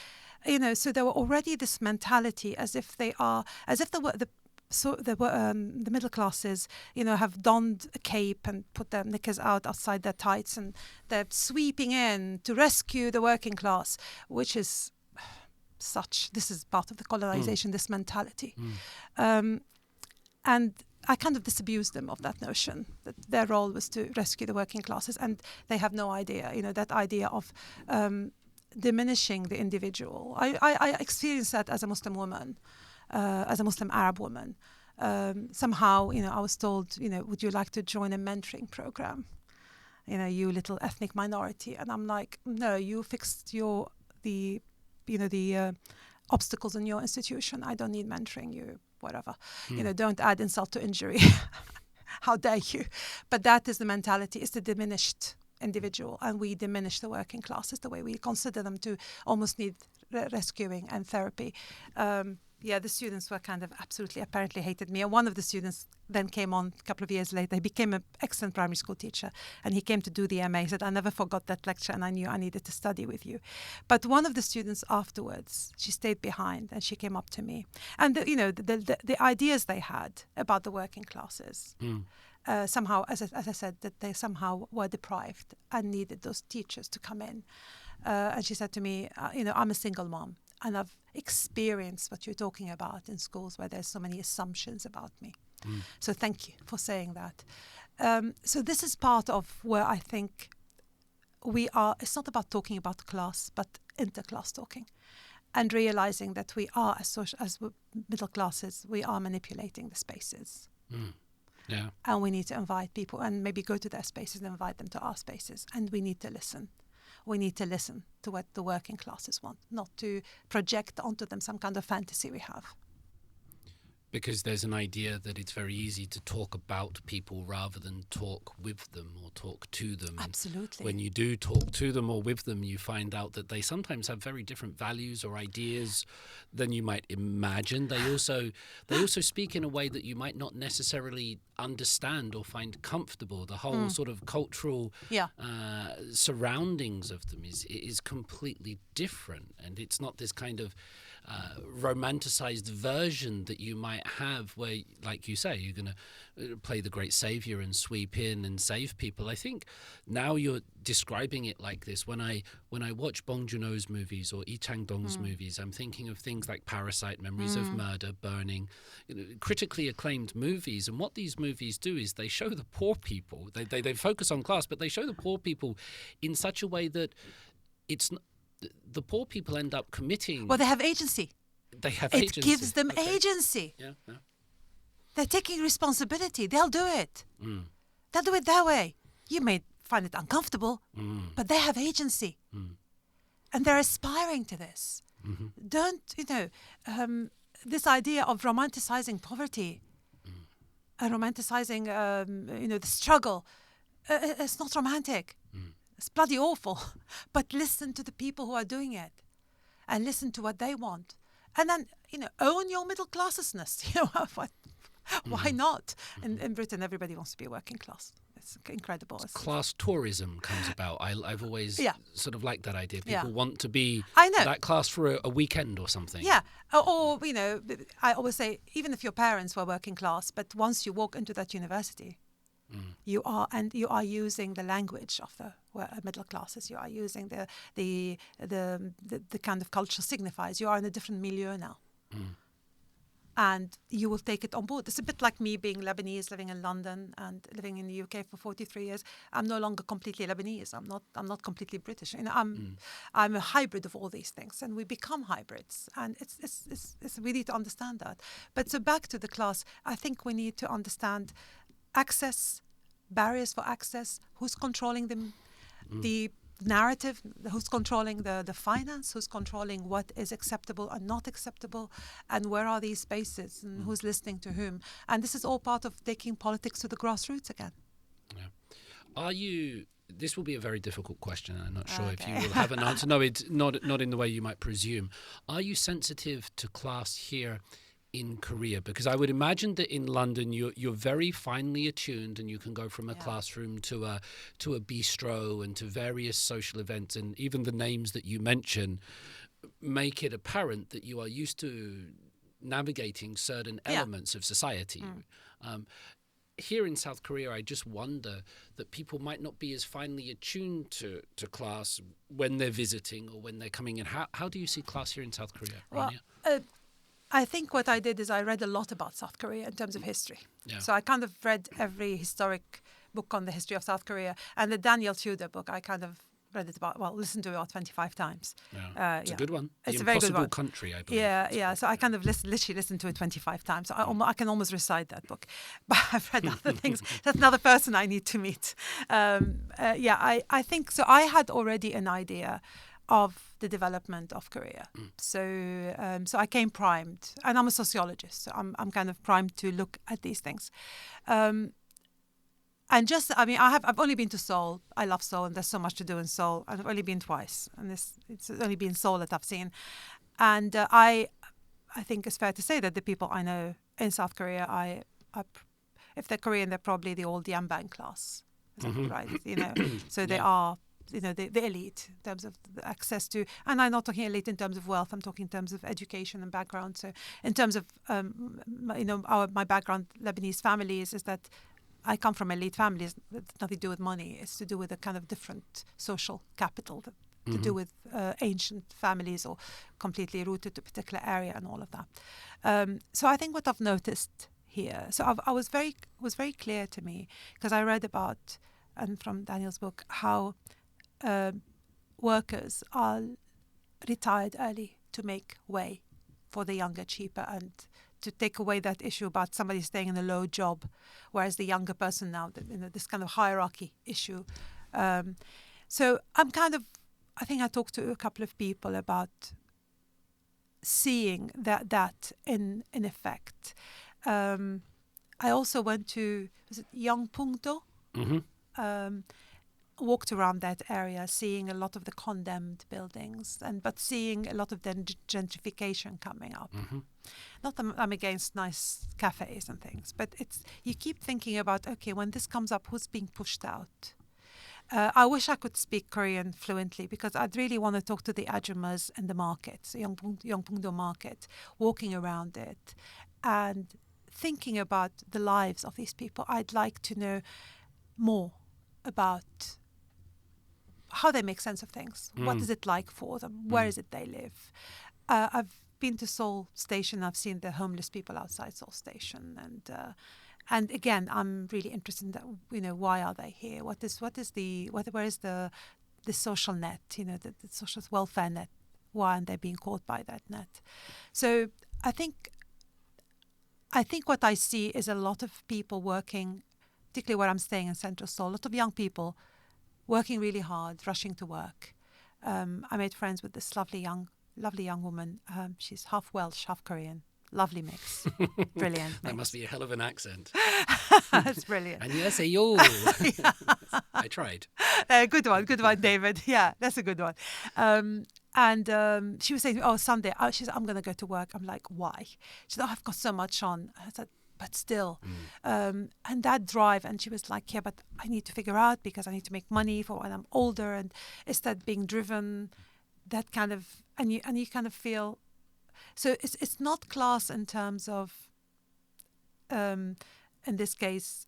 so there were already this mentality as if the middle classes, have donned a cape and put their knickers outside their tights, and they're sweeping in to rescue the working class, which is this is part of the colonization, this mentality. And I kind of disabused them of that notion, that their role was to rescue the working classes, and they have no idea, that idea of diminishing the individual. I experienced that as a Muslim woman, as a Muslim Arab woman. Somehow, I was told, would you like to join a mentoring program? You little ethnic minority. And I'm like, no, you fixed the obstacles in your institution. I don't need mentoring you, whatever. Don't add insult to injury. How dare you? But that is the mentality. It's the diminished individual, and we diminish the working classes the way we consider them to almost need rescuing and therapy. The students were apparently hated me. And one of the students then came on a couple of years later. He became an excellent primary school teacher, and he came to do the MA. He said, I never forgot that lecture, and I knew I needed to study with you. But one of the students afterwards, she stayed behind, and she came up to me. And the ideas they had about the working classes, somehow, as I said, that they somehow were deprived and needed those teachers to come in. And she said to me, I'm a single mom, and I've experienced what you're talking about in schools where there's so many assumptions about me. So thank you for saying that. So this is part of where I think we are. It's not about talking about class, but interclass talking, and realizing that we are, as middle classes, we are manipulating the spaces. Yeah. And we need to invite people and maybe go to their spaces and invite them to our spaces. And we need to listen. We need to listen to what the working classes want, not to project onto them some kind of fantasy we have. Because there's an idea that it's very easy to talk about people rather than talk with them or talk to them. Absolutely. When you do talk to them or with them, you find out that they sometimes have very different values or ideas than you might imagine. They also speak in a way that you might not necessarily understand or find comfortable. The whole sort of cultural surroundings of them is completely different, and it's not this kind of romanticized version that you might have where, like you say, you're going to play the great savior and sweep in and save people. I think now you're describing it like this. When I watch Bong Joon-ho's movies or Lee Chang-dong's movies, I'm thinking of things like Parasite, Memories of Murder, Burning, critically acclaimed movies. And what these movies do is they show the poor people. They focus on class, but they show the poor people in such a way that it's not, the poor people end up committing. Well, they have agency. They have it agency. Gives them agency. Yeah. They're taking responsibility. They'll do it. They'll do it their way. You may find it uncomfortable, but they have agency. And they're aspiring to this. Don't, this idea of romanticizing poverty and romanticizing, the struggle, it's not romantic. It's bloody awful. But listen to the people who are doing it and listen to what they want. And then, own your middle classness. Why not? In Britain, everybody wants to be working class. It's incredible. Class tourism comes about. I've always sort of liked that idea. People want to be that class for a weekend or something. Yeah. Or, I always say, even if your parents were working class, but once you walk into that university, you are using the language of the middle classes. You are using the kind of cultural signifiers. You are in a different milieu now, and you will take it on board. It's a bit like me being Lebanese, living in London and living in the UK for 43 years. I'm no longer completely Lebanese. I'm not completely British. I'm a hybrid of all these things, and we become hybrids. And it's we need to understand that. But so back to the class, I think we need to understand access, barriers for access, who's controlling them, the narrative, who's controlling the finance, who's controlling what is acceptable and not acceptable, and where are these spaces and who's listening to whom. And this is all part of taking politics to the grassroots again. Yeah. This will be a very difficult question, and I'm not sure if you will have an answer. No, it's not in the way you might presume. Are you sensitive to class here in Korea? Because I would imagine that in London you're very finely attuned, and you can go from a classroom to a bistro and to various social events, and even the names that you mention make it apparent that you are used to navigating certain elements of society. Here in South Korea, I just wonder that people might not be as finely attuned to class when they're visiting or when they're coming in. How do you see class here in South Korea, Rania? Well, I think what I did is I read a lot about South Korea in terms of history. Yeah. So I kind of read every historic book on the history of South Korea. And the Daniel Tudor book, I kind of read it listened to it about 25 times. Yeah. It's a good one. It's the a very good one. Country, I believe. Yeah. So I kind of literally listened to it 25 times. So I can almost recite that book. But I've read other things. That's another person I need to meet. I think so. I had already an idea of the development of Korea. So I came primed, and I'm a sociologist, so I'm kind of primed to look at these things. I've only been to Seoul. I love Seoul, and there's so much to do in Seoul. I've only been twice, and it's only been Seoul that I've seen. And I think it's fair to say that the people I know in South Korea, if they're Korean, they're probably the old Yambang class, right? So they are. The elite in terms of the access to, and I'm not talking elite in terms of wealth, I'm talking in terms of education and background. So in terms of, my background, Lebanese families, is that I come from elite families. It's nothing to do with money. It's to do with a kind of different social capital, to do with ancient families or completely rooted to a particular area and all of that. So I think what I've noticed here, so I was very clear to me, because I read about, and from Daniel's book, how workers are retired early to make way for the younger, cheaper, and to take away that issue about somebody staying in a low job, whereas the younger person now, this kind of hierarchy issue. So I think I talked to a couple of people about seeing that in effect. I also went to, was it Yangpungdo? Walked around that area, seeing a lot of the condemned buildings, but seeing a lot of the gentrification coming up. Not that I'm against nice cafes and things, but you keep thinking about, okay, when this comes up, who's being pushed out? I wish I could speak Korean fluently, because I'd really want to talk to the ajumas in the market, Yongpungdo market, walking around it and thinking about the lives of these people. I'd like to know more about how they make sense of things. What is it like for them? Where is it they live? I've been to Seoul Station. I've seen the homeless people outside Seoul Station, and again, I'm really interested in that. Why are they here? Where is the social net? The social welfare net. Why aren't they being caught by that net? So I think what I see is a lot of people working, particularly where I'm staying in Central Seoul. A lot of young people working really hard, rushing to work. I made friends with this lovely young woman. She's half Welsh, half Korean. Lovely mix. Brilliant mix. That must be a hell of an accent. That's brilliant. And yes, yo. I tried. Good one, David. Yeah, that's a good one. And she was saying, Sunday, she said, I'm going to go to work. I'm like, why? She said, I've got so much on. I said, but still. And that drive, and she was like, yeah, but I need to figure out, because I need to make money for when I'm older. And it's that being driven, that kind of, and you kind of feel, so it's not class in terms of, in this case,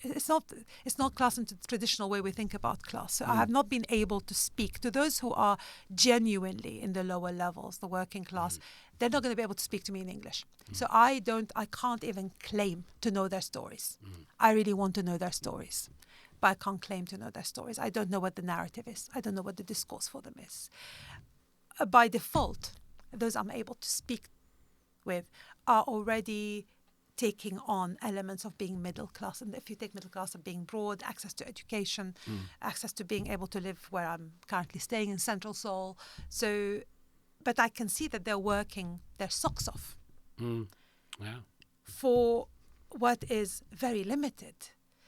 it's not class in the traditional way we think about class. So I have not been able to speak to those who are genuinely in the lower levels, the working class. They're not going to be able to speak to me in English. So I can't even claim to know their stories. I really want to know their stories, but I can't claim to know their stories. I don't know what the narrative is. I don't know what the discourse for them is. By default, those I'm able to speak with are already taking on elements of being middle class. And if you take middle class of being broad, access to education, access to being able to live where I'm currently staying in Central Seoul. So, but I can see that they're working their socks off for what is very limited,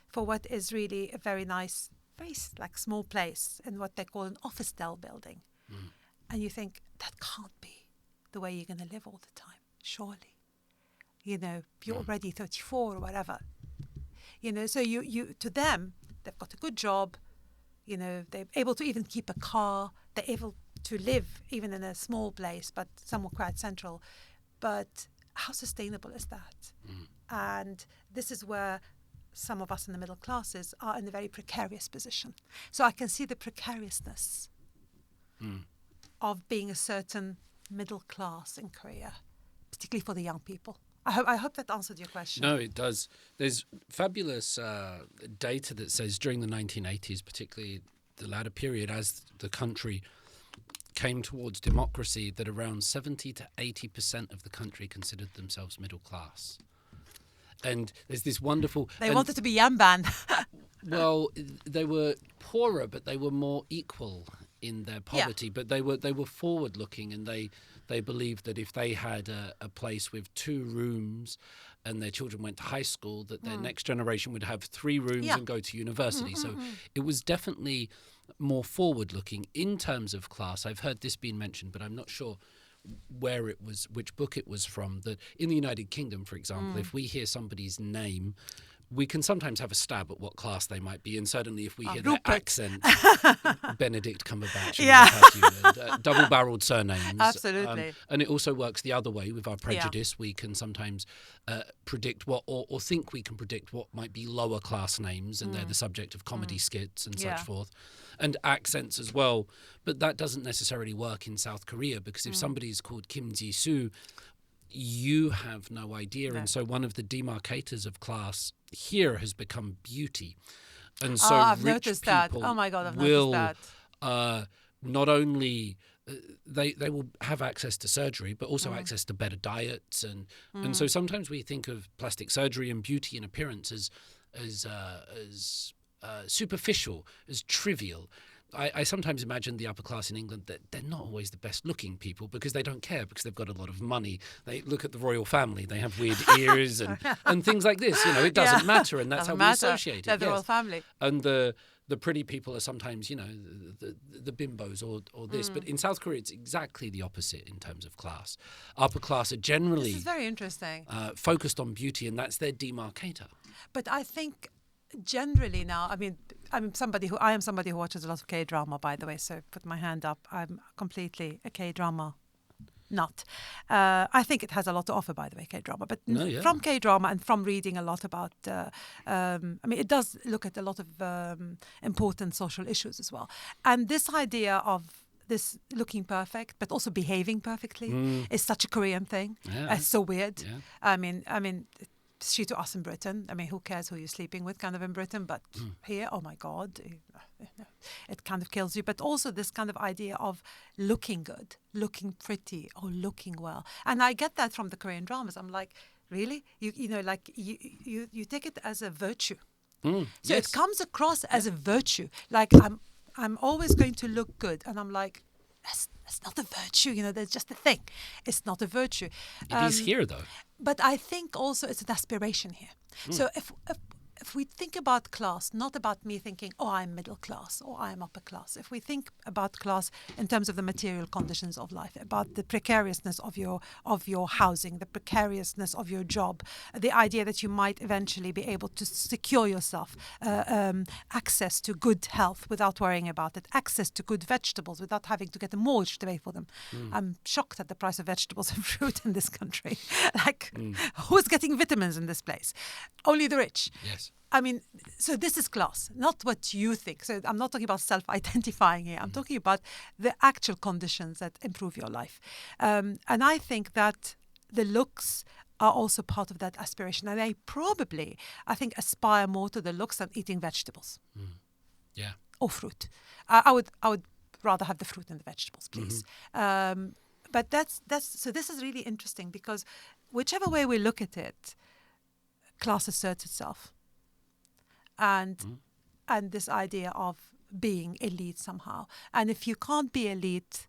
for what is really a very nice, very small place in what they call an office style building. And you think, that can't be the way you're going to live all the time, surely. You're already 34 or whatever. So you to them, they've got a good job. They're able to even keep a car. They're able to live even in a small place, but somewhere quite central. But how sustainable is that? And this is where some of us in the middle classes are in a very precarious position. So I can see the precariousness of being a certain middle class in Korea, particularly for the young people. I hope that answered your question. No, it does. There's fabulous data that says during the 1980s, particularly the latter period, as the country came towards democracy, that around 70 to 80% of the country considered themselves middle class. And there's this wonderful... They wanted to be Yanban. Well, they were poorer, but they were more equal in their poverty. But they were forward-looking, and they believed that if they had a place with 2 rooms and their children went to high school, that their next generation would have 3 rooms and go to university. So it was definitely more forward-looking in terms of class. I've heard this being mentioned, but I'm not sure where it was, which book it was from, that in the United Kingdom, for example, if we hear somebody's name, we can sometimes have a stab at what class they might be, and certainly if we hear their accent, Benedict Cumberbatch, and double-barreled surnames. Absolutely. And it also works the other way with our prejudice. We can sometimes predict what, or think we can predict what might be lower class names, and they're the subject of comedy skits and such forth, and accents as well. But that doesn't necessarily work in South Korea, because if somebody's called Kim Ji-soo, you have no idea. No. And so one of the demarcators of class here has become beauty. And so I've rich noticed people that. Oh my God, I've noticed that. Not only they will have access to surgery, but also access to better diets. And so sometimes we think of plastic surgery and beauty and appearance as superficial, as trivial. I sometimes imagine the upper class in England that they're not always the best looking people because they don't care, because they've got a lot of money. They look at the royal family, they have weird ears and things like this. You know, it doesn't matter, and that's how we associate it. They're the royal family. And the pretty people are sometimes, you know, the bimbos or this. But in South Korea, it's exactly the opposite in terms of class. Upper class are generally This is very interesting. Focused on beauty, and that's their demarcator. But I think generally now, I am somebody who watches a lot of K-drama, by the way, so put my hand up. I'm completely a K-drama nut. I think it has a lot to offer, by the way, K-drama. But from K-drama and from reading a lot about, it does look at a lot of important social issues as well. And this idea of this looking perfect, but also behaving perfectly is such a Korean thing. Yeah. It's so weird. Yeah. I mean, it's true to us in Britain. I mean, who cares who you're sleeping with, kind of in Britain. But here, oh my God, it kind of kills you. But also this kind of idea of looking good, looking pretty, or looking well. And I get that from the Korean dramas. I'm like, really? You take it as a virtue. So it comes across as a virtue. Like I'm always going to look good, and I'm like, that's not a virtue, you know. There's just a thing. It's not a virtue. It is here, though. But I think also it's an aspiration here. So if we think about class, not about me thinking, oh, I'm middle class or I'm upper class. If we think about class in terms of the material conditions of life, about the precariousness of your housing, the precariousness of your job, the idea that you might eventually be able to secure yourself access to good health without worrying about it, access to good vegetables without having to get a mortgage to pay for them. I'm shocked at the price of vegetables and fruit in this country. Who's getting vitamins in this place? Only the rich. Yes. I mean, so this is class, not what you think. So I'm not talking about self-identifying here. I'm talking about the actual conditions that improve your life. And I think that the looks are also part of that aspiration. And they probably, I think, aspire more to the looks than eating vegetables. Yeah. Or fruit. I would rather have the fruit than the vegetables, please. But that's so this is really interesting because whichever way we look at it, class asserts itself. And this idea of being elite somehow. And if you can't be elite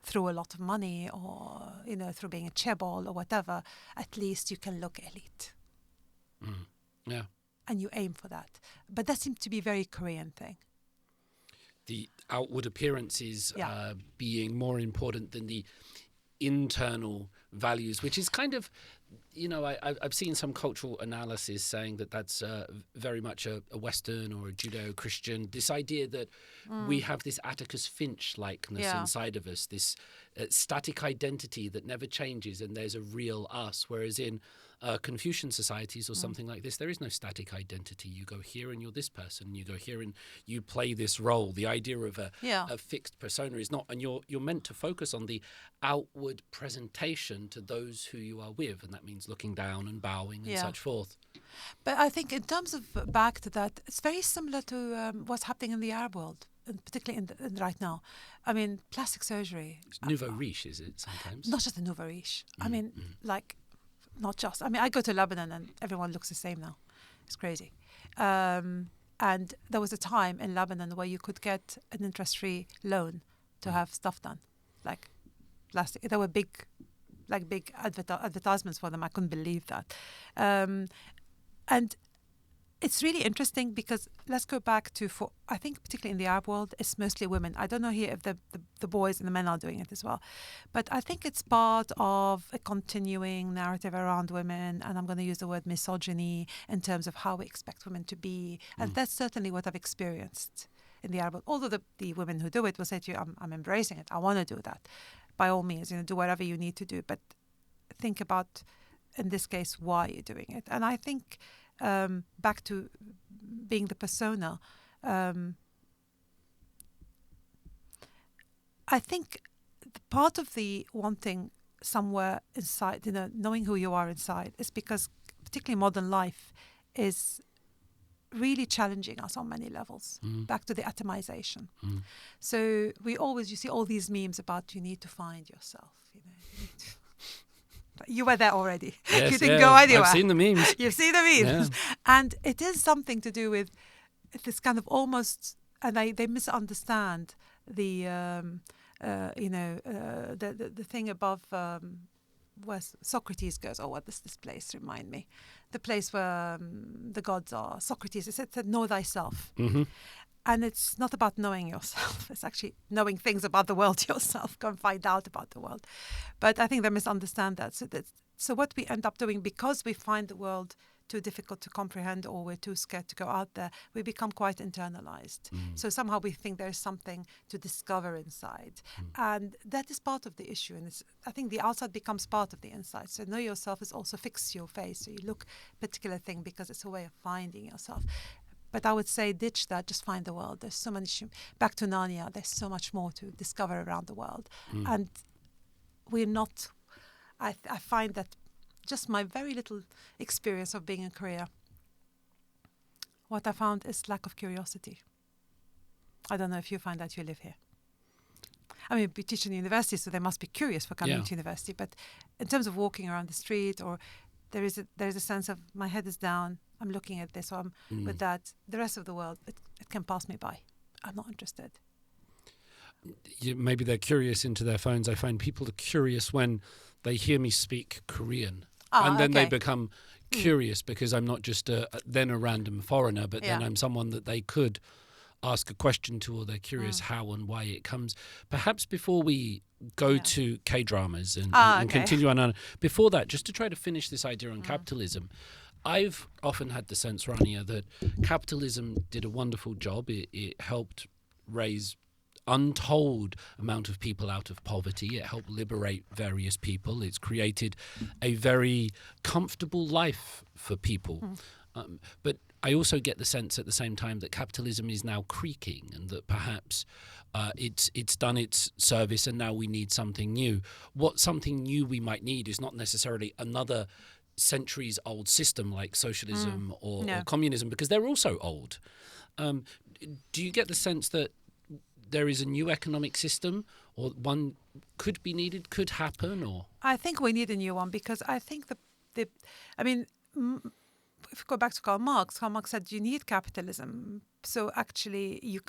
through a lot of money or, you know, through being a chaebol or whatever, at least you can look elite. Yeah. And you aim for that. But that seems to be a very Korean thing. The outward appearances being more important than the internal values, which is kind of, you know, I've seen some cultural analysis saying that that's very much a Western or a Judeo-Christian, this idea that we have this Atticus Finch likeness inside of us, this static identity that never changes, and there's a real us, whereas in Confucian societies or something like this, there is no static identity. You go here and you're this person, you go here and you play this role. The idea of a fixed persona is not, and you're meant to focus on the outward presentation to those who you are with, and that means looking down and bowing and such forth. But I think in terms of back to that, it's very similar to what's happening in the Arab world, and particularly in right now. I mean, plastic surgery. It's nouveau riche, is it sometimes? Not just a nouveau riche. I mean, like, not just. I mean, I go to Lebanon and everyone looks the same now. It's crazy. And there was a time in Lebanon where you could get an interest-free loan to have stuff done, like plastic. There were big advertisements for them. I couldn't believe that. And it's really interesting because let's go back to, I think particularly in the Arab world, it's mostly women. I don't know here if the boys and the men are doing it as well. But I think it's part of a continuing narrative around women, and I'm going to use the word misogyny in terms of how we expect women to be. And that's certainly what I've experienced in the Arab world. Although the women who do it will say to you, I'm embracing it. I want to do that. By all means, do whatever you need to do. But think about, in this case, why you're doing it. And I think back to being the persona, I think part of the wanting somewhere inside, knowing who you are inside, is because particularly modern life is really challenging us on many levels. Back to the atomization. So you see all these memes about you need to find yourself. You were there already. Yes, you didn't go anywhere. I've seen the memes. You've seen the memes. Yeah. And it is something to do with this kind of almost they misunderstand the the thing above where Socrates goes. Oh, what does this place remind me? The place where the gods are. Socrates said, "Know thyself." Mm-hmm. And it's not about knowing yourself. It's actually knowing things about the world yourself. Go and find out about the world. But I think they misunderstand that. So what we end up doing, because we find the world too difficult to comprehend, or we're too scared to go out there, we become quite internalized. So somehow we think there's something to discover inside. And that is part of the issue. And I think the outside becomes part of the inside. So know yourself is also fix your face. So you look a particular thing because it's a way of finding yourself. But I would say ditch that, just find the world. There's so many, back to Narnia, there's so much more to discover around the world. And we're not, I find that just my very little experience of being in Korea, what I found is lack of curiosity. I don't know if you find that, you live here. I mean, we teach in the university, so they must be curious for coming to university. But in terms of walking around the street, or there is a sense of my head is down, I'm looking at this, or I'm with that. The rest of the world, it can pass me by. I'm not interested. Maybe they're curious into their phones. I find people are curious when they hear me speak Korean. And then they become curious because I'm not just then a random foreigner, but then I'm someone that they could ask a question to, or they're curious how and why it comes. Perhaps before we go to K-dramas and continue on, before that, just to try to finish this idea on capitalism, I've often had the sense, Rania, that capitalism did a wonderful job. It helped raise untold amount of people out of poverty. It helped liberate various people. It's created a very comfortable life for people. But I also get the sense at the same time that capitalism is now creaking, and that perhaps it's done its service and now we need something new. What something new we might need is not necessarily another centuries-old system like socialism or communism, because they're also old. Do you get the sense that there is a new economic system, or one could be needed, could happen? Or I think we need a new one, because I think if you go back to Karl Marx said you need capitalism. So actually you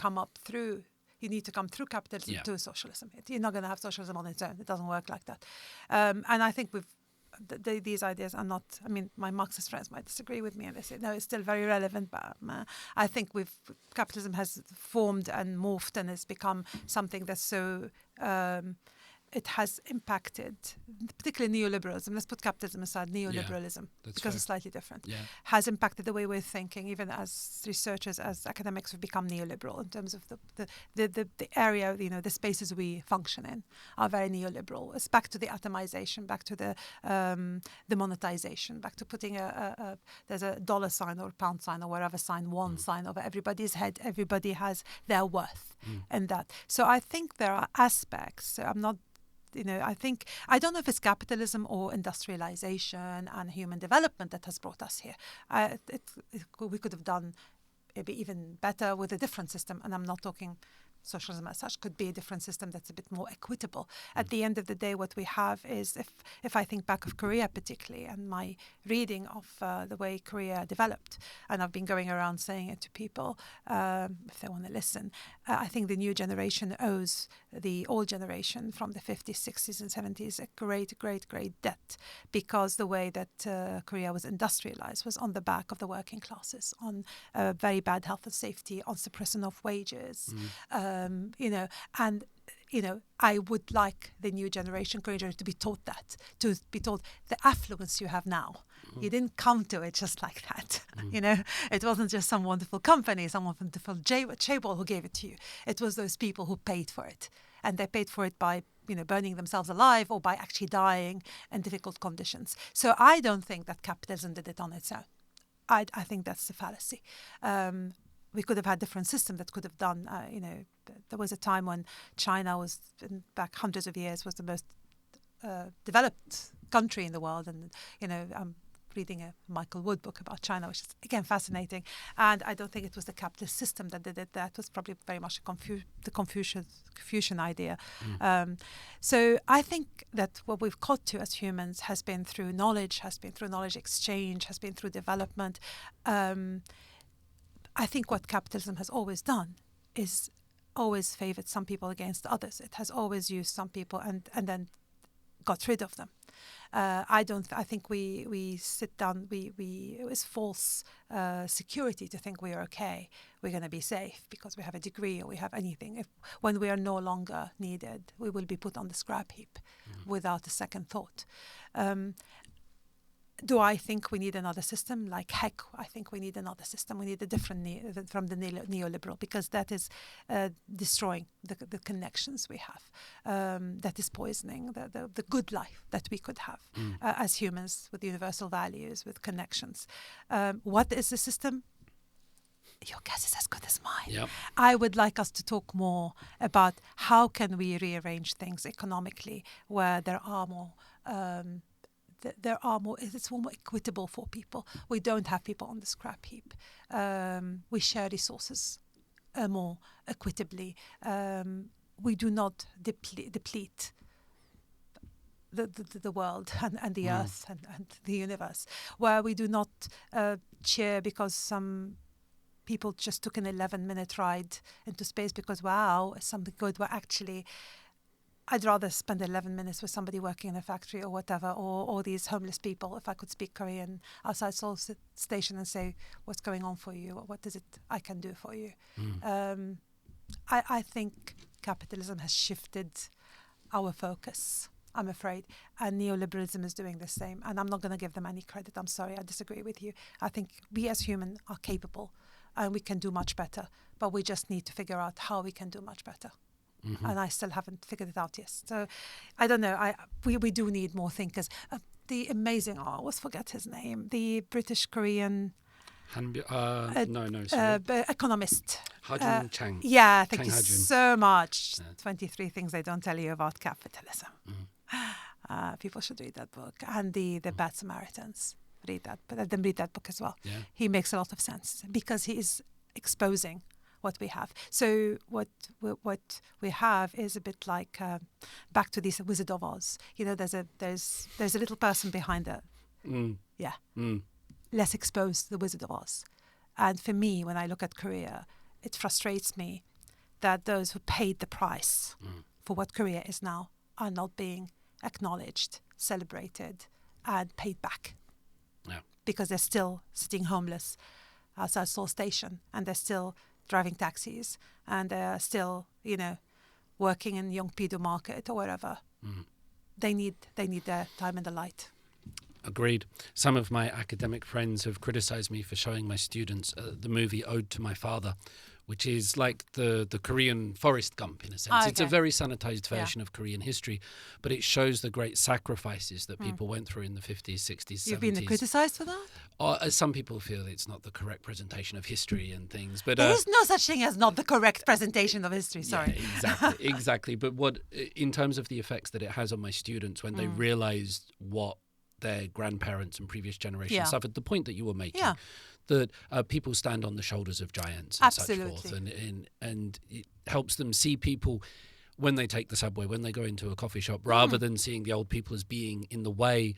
need to come through capitalism to socialism. You're not going to have socialism on its own. It doesn't work like that. And I think these ideas are not, I mean, my Marxist friends might disagree with me and they say, no, it's still very relevant, but I think capitalism has formed and morphed and has become something that's so, it has impacted, particularly neoliberalism. Let's put capitalism aside, neoliberalism, because it's slightly different, has impacted the way we're thinking. Even as researchers, as academics, we've become neoliberal in terms of the area, the spaces we function in are very neoliberal. It's back to the atomization, back to the monetization, back to putting there's a dollar sign or a pound sign or whatever sign, one sign over everybody's head. Everybody has their worth in that. So I think there are aspects. I'm not, I don't know if it's capitalism or industrialization and human development that has brought us here. We could have done maybe even better with a different system. And I'm not talking socialism as such, could be a different system that's a bit more equitable. At the end of the day, what we have is, if I think back of Korea particularly, and my reading of the way Korea developed, and I've been going around saying it to people, if they want to listen, I think the new generation owes the old generation from the 50s, 60s and 70s a great, great, great debt, because the way that Korea was industrialized was on the back of the working classes, on very bad health and safety, on suppression of wages, I would like the new generation, Korean generation, to be taught that, to be told the affluence you have now. You didn't come to it just like that. It wasn't just some wonderful company, some wonderful chaebol who gave it to you. It was those people who paid for it. And they paid for it by, burning themselves alive or by actually dying in difficult conditions. So I don't think that capitalism did it on its own. I think that's a fallacy. We could have had different systems that could have done, there was a time when China was, back hundreds of years, was the most developed country in the world. And, I'm reading a Michael Wood book about China, which is, again, fascinating. And I don't think it was the capitalist system that did it. That was probably very much the Confucian idea. So I think that what we've got to as humans has been through knowledge, has been through knowledge exchange, has been through development. I think what capitalism has always done is always favored some people against others. It has always used some people and then got rid of them. I think we sit down. It was false security to think we are okay. We're going to be safe because we have a degree or we have anything. When we are no longer needed, we will be put on the scrap heap without a second thought. Do I think we need another system? Like heck, I think we need another system. We need a different from the neoliberal, because that is destroying the connections we have. That is poisoning the good life that we could have as humans, with universal values, with connections. What is the system? Your guess is as good as mine. Yep. I would like us to talk more about how can we rearrange things economically where there are more it's more equitable for people. We don't have people on the scrap heap. We share resources more equitably. We do not deplete the world and the earth and the universe, where we do not cheer because some people just took an 11-minute ride into space because, wow, it's something good. Where actually I'd rather spend 11 minutes with somebody working in a factory or whatever, or these homeless people, if I could speak Korean outside Seoul station and say, what's going on for you? What is it I can do for you? I think capitalism has shifted our focus, I'm afraid, and neoliberalism is doing the same. And I'm not going to give them any credit. I'm sorry, I disagree with you. I think we as humans are capable and we can do much better, but we just need to figure out how we can do much better. And I still haven't figured it out yet. So I don't know. We do need more thinkers. The amazing, I always forget his name, the British Korean economist. Hajun Chang. Yeah, thank Chang you Hajun. so much. 23 Things They Don't Tell You About Capitalism. People should read that book. And the Bad Samaritans. Read that. But let them read that book as well. Yeah. He makes a lot of sense because he is exposing what we have. So what we have is a bit like back to this Wizard of Oz. You know, there's a little person behind it. Yeah. Let's expose the Wizard of Oz. And for me, when I look at Korea, it frustrates me that those who paid the price for what Korea is now are not being acknowledged, celebrated, and paid back. Yeah. Because they're still sitting homeless outside Seoul Station, and they're still driving taxis, and they're still, working in Yongpido Market or wherever. They need their time in the light. Agreed. Some of my academic friends have criticized me for showing my students the movie Ode to My Father, which is like the Korean Forrest Gump in a sense. Okay. It's a very sanitized version of Korean history, but it shows the great sacrifices that people went through in the 50s, 60s, 70s. You've been criticized for that? Some people feel it's not the correct presentation of history and things. But there is no such thing as not the correct presentation of history, sorry. Yeah, exactly. But what, in terms of the effects that it has on my students when they realized what their grandparents and previous generations suffered, the point that you were making, that people stand on the shoulders of giants and such forth, and it helps them see people when they take the subway, when they go into a coffee shop, rather than seeing the old people as being in the way.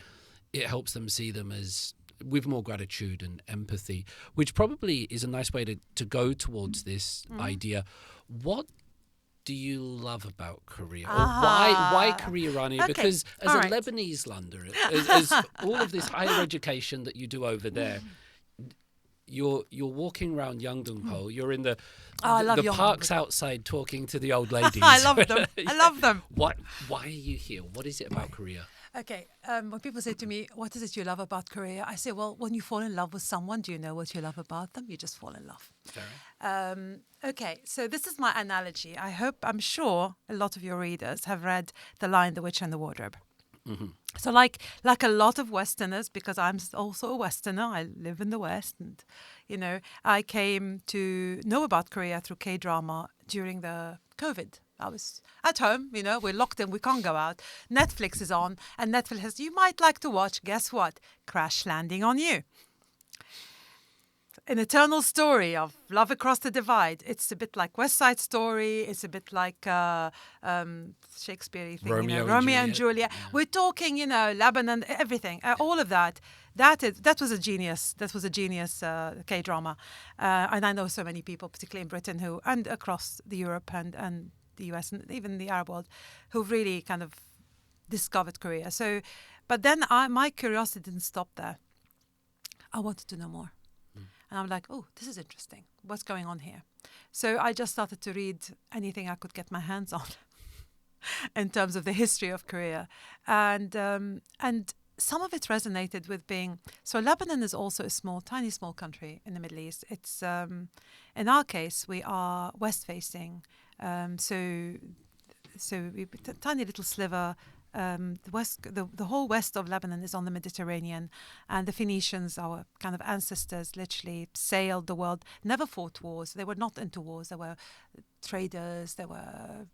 It helps them see them as with more gratitude and empathy, which probably is a nice way to go towards this idea. What do you love about Korea? Or why Korea, Rania? Okay. Because as All a right. Lebanese lander, as all of this higher education that you do over there, you're walking around Yeongdeung-ho, you're in the parks outside talking to the old ladies. I love them. I love them. Why are you here? What is it about Korea? Okay, when people say to me, what is it you love about Korea? I say, well, when you fall in love with someone, do you know what you love about them? You just fall in love. Okay, so this is my analogy. I'm sure a lot of your readers have read The Lion, the Witch and the Wardrobe. So like a lot of Westerners, because I'm also a Westerner, I live in the West, and, I came to know about Korea through K-drama during the COVID. I was at home, we're locked in, we can't go out. Netflix is on, and Netflix says, you might like to watch, guess what? Crash Landing on You. An eternal story of love across the divide. It's a bit like West Side Story. It's a bit like Shakespeare thing, Romeo and Juliet. Yeah. We're talking, Lebanon, everything, all of that. that was a genius. That was a genius K-drama, and I know so many people, particularly in Britain, who and across the Europe and the US and even the Arab world, who've really kind of discovered Korea. So, but then my curiosity didn't stop there. I wanted to know more, and I'm like, oh, this is interesting. What's going on here? So I just started to read anything I could get my hands on in terms of the history of Korea, and some of it resonated with being. So Lebanon is also a tiny small country in the Middle East. It's in our case we are west-facing, so we tiny little sliver. The whole west of Lebanon is on the Mediterranean, and the Phoenicians, our kind of ancestors, literally sailed the world, never fought wars. They were not into wars. They were traders. They were,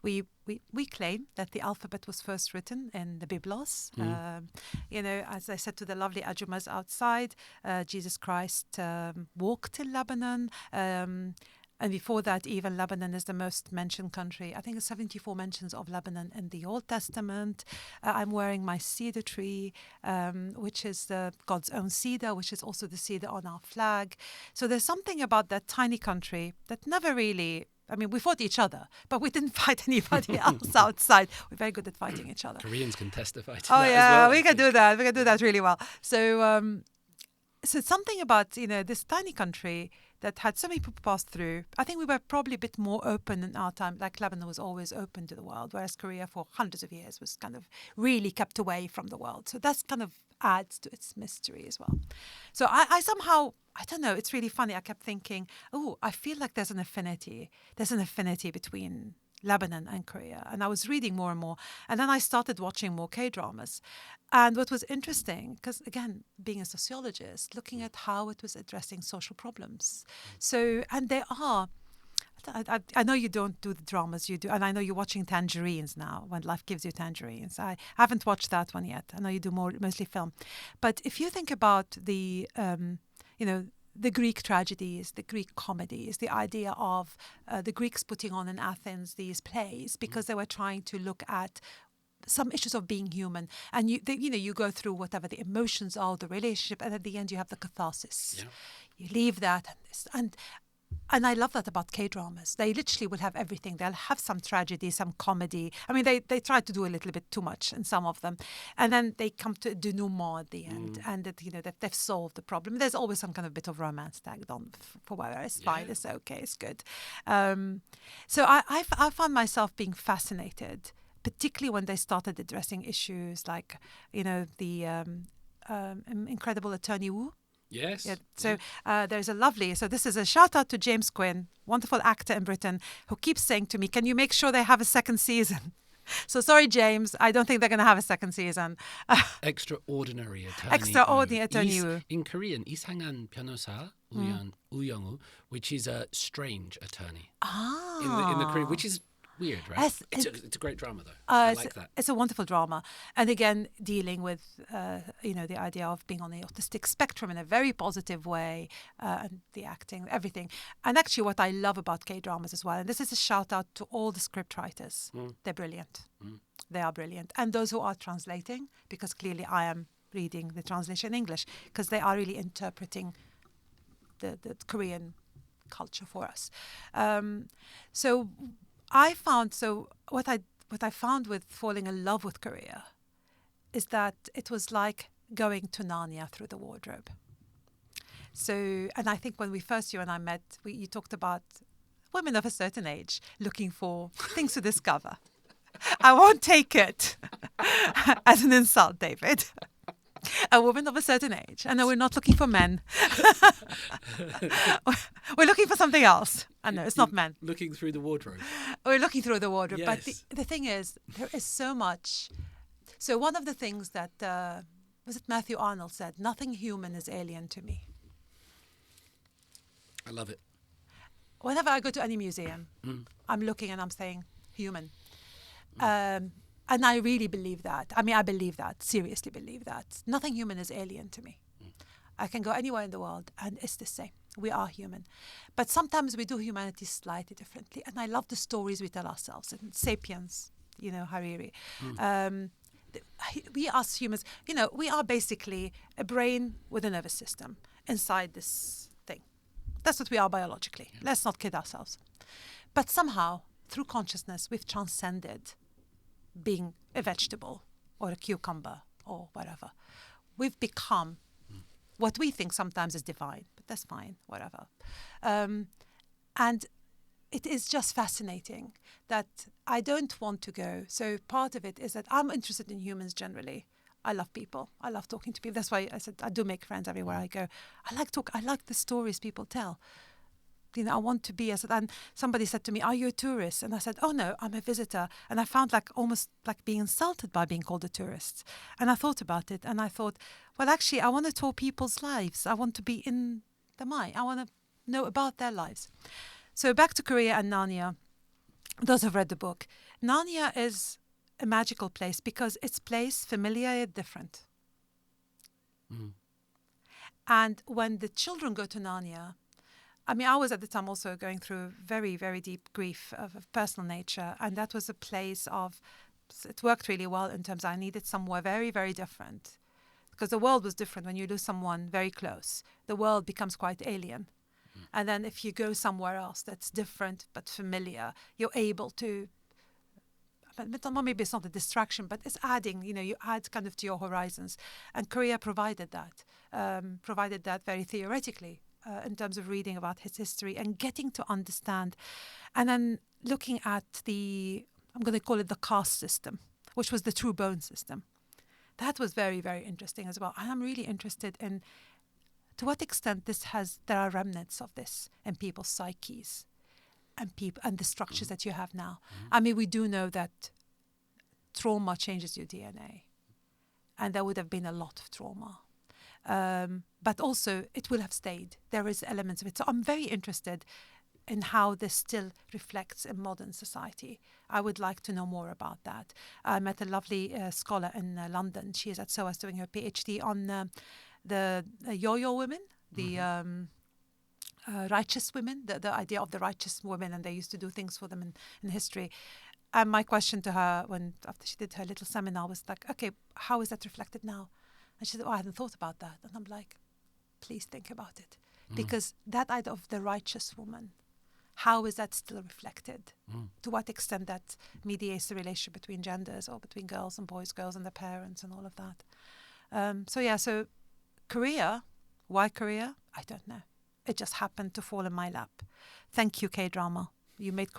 we claim that the alphabet was first written in the Biblos. As I said to the lovely Ajumas outside, Jesus Christ walked in Lebanon. And before that, even Lebanon is the most mentioned country. I think it's 74 mentions of Lebanon in the Old Testament. I'm wearing my cedar tree, which is God's own cedar, which is also the cedar on our flag. So there's something about that tiny country that never really... I mean, we fought each other, but we didn't fight anybody else outside. We're very good at fighting each other. Koreans can testify to that yeah, as well. we can do that. We can do that really well. So it's something about, this tiny country that had so many people pass through. I think we were probably a bit more open in our time. Like Lebanon was always open to the world, whereas Korea for hundreds of years was kind of really kept away from the world. So that's kind of adds to its mystery as well. So I somehow, I don't know, it's really funny. I kept thinking, I feel like there's an affinity. There's an affinity between Lebanon and Korea. And I was reading more and more. And then I started watching more K-dramas. And what was interesting, because again, being a sociologist, looking at how it was addressing social problems. So, and there are, I know you don't do the dramas you do, and I know you're watching Tangerines now, When Life Gives You Tangerines. I haven't watched that one yet. I know you do mostly film. But if you think about the Greek tragedies, the Greek comedies, the idea of the Greeks putting on in Athens these plays because they were trying to look at some issues of being human, and you go through whatever the emotions are, the relationship, and at the end you have the catharsis. Yeah. You leave that, and I love that about K-dramas. They literally will have everything. They'll have some tragedy, some comedy. I mean, they try to do a little bit too much in some of them, and then they come to a denouement at the end, and that they've solved the problem. There's always some kind of bit of romance tagged on for whatever. It's fine. It's okay. It's good. So I found myself being fascinated, particularly when they started addressing issues like, the incredible Attorney Woo. Yes. Yeah. So there's a lovely, so this is a shout out to James Quinn, wonderful actor in Britain, who keeps saying to me, can you make sure they have a second season? So sorry, James, I don't think they're going to have a second season. Extraordinary Attorney Attorney Woo. In Korean, 이상한 변호사 우영우, which is a strange attorney. In the Korean, which is weird, right? It's a great drama, though. I like that. It's a wonderful drama. And again, dealing with, the idea of being on the autistic spectrum in a very positive way, and the acting, everything. And actually what I love about K-dramas as well, and this is a shout out to all the script writers. They're brilliant. They are brilliant. And those who are translating, because clearly I am reading the translation in English, because they are really interpreting the Korean culture for us. What I found with falling in love with Korea is that it was like going to Narnia through the wardrobe. So, and I think when you and I met, you talked about women of a certain age looking for things to discover. I won't take it as an insult, David. A woman of a certain age. I know we're not looking for men. We're looking for something else. I know, it's not men. Looking through the wardrobe. We're looking through the wardrobe. Yes. But the thing is, there is so much. So one of the things that, was it Matthew Arnold said, nothing human is alien to me. I love it. Whenever I go to any museum, I'm looking and I'm saying, human. And I really believe that. I mean, I believe that, seriously believe that. Nothing human is alien to me. I can go anywhere in the world and it's the same. We are human. But sometimes we do humanity slightly differently. And I love the stories we tell ourselves. And Sapiens, Hariri. we as humans, we are basically a brain with a nervous system inside this thing. That's what we are biologically. Yeah. Let's not kid ourselves. But somehow, through consciousness, we've transcended being a vegetable or a cucumber or whatever. We've become what we think sometimes is divine, but that's fine, whatever. And it is just fascinating that I don't want to go. So part of it is that I'm interested in humans generally. I love people. I love talking to people. That's why I said I do make friends everywhere I go. I like the stories people tell. I want to be. And somebody said to me, "Are you a tourist?" And I said, "Oh no, I'm a visitor." And I found almost like being insulted by being called a tourist. And I thought about it, and I thought, well, actually, I want to tour people's lives. I want to be in the mind. I want to know about their lives. So back to Korea and Narnia. Those who've read the book, Narnia is a magical place because it's place familiar yet different. Mm. And when the children go to Narnia, I was at the time also going through very, very deep grief of personal nature. And that was a place it worked really well in terms of I needed somewhere very, very different. Because the world was different when you lose someone very close. The world becomes quite alien. Mm. And then if you go somewhere else that's different but familiar, you're able to, maybe it's not a distraction, but it's adding, you add kind of to your horizons. And Korea provided that very theoretically. In terms of reading about his history and getting to understand, and then looking at I'm going to call it the caste system, which was the true bone system. That was very, very interesting as well. And I'm really interested in to what extent there are remnants of this in people's psyches and the structures that you have now. Mm-hmm. We do know that trauma changes your DNA, and there would have been a lot of trauma. But also it will have stayed. There is elements of it. So I'm very interested in how this still reflects in modern society. I would like to know more about that. I met a lovely scholar in London. She is at SOAS doing her PhD on the yo-yo women, the righteous women, the idea of the righteous women, and they used to do things for them in history. And my question to her after she did her little seminar was like, okay, how is that reflected now? And she said, I hadn't thought about that. And I'm like, please think about it. Because that idea of the righteous woman, how is that still reflected? To what extent that mediates the relationship between genders or between girls and boys, girls and their parents and all of that. So Korea, why Korea? I don't know. It just happened to fall in my lap. Thank you, K-drama. You made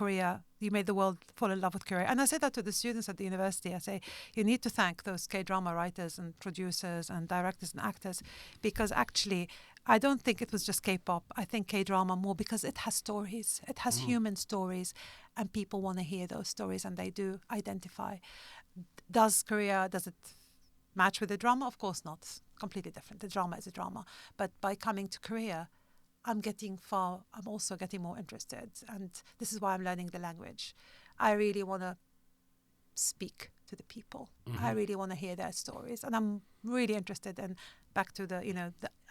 the world fall in love with Korea. And I say that to the students at the university. I say, you need to thank those K-drama writers and producers and directors and actors, because actually, I don't think it was just K-pop. I think K-drama more because it has stories. It has human stories, and people want to hear those stories, and they do identify. Does it match with the drama? Of course not. It's completely different. The drama is a drama. But by coming to Korea, I'm also getting more interested. And this is why I'm learning the language. I really want to speak to the people. Mm-hmm. I really want to hear their stories. And I'm really interested in back to the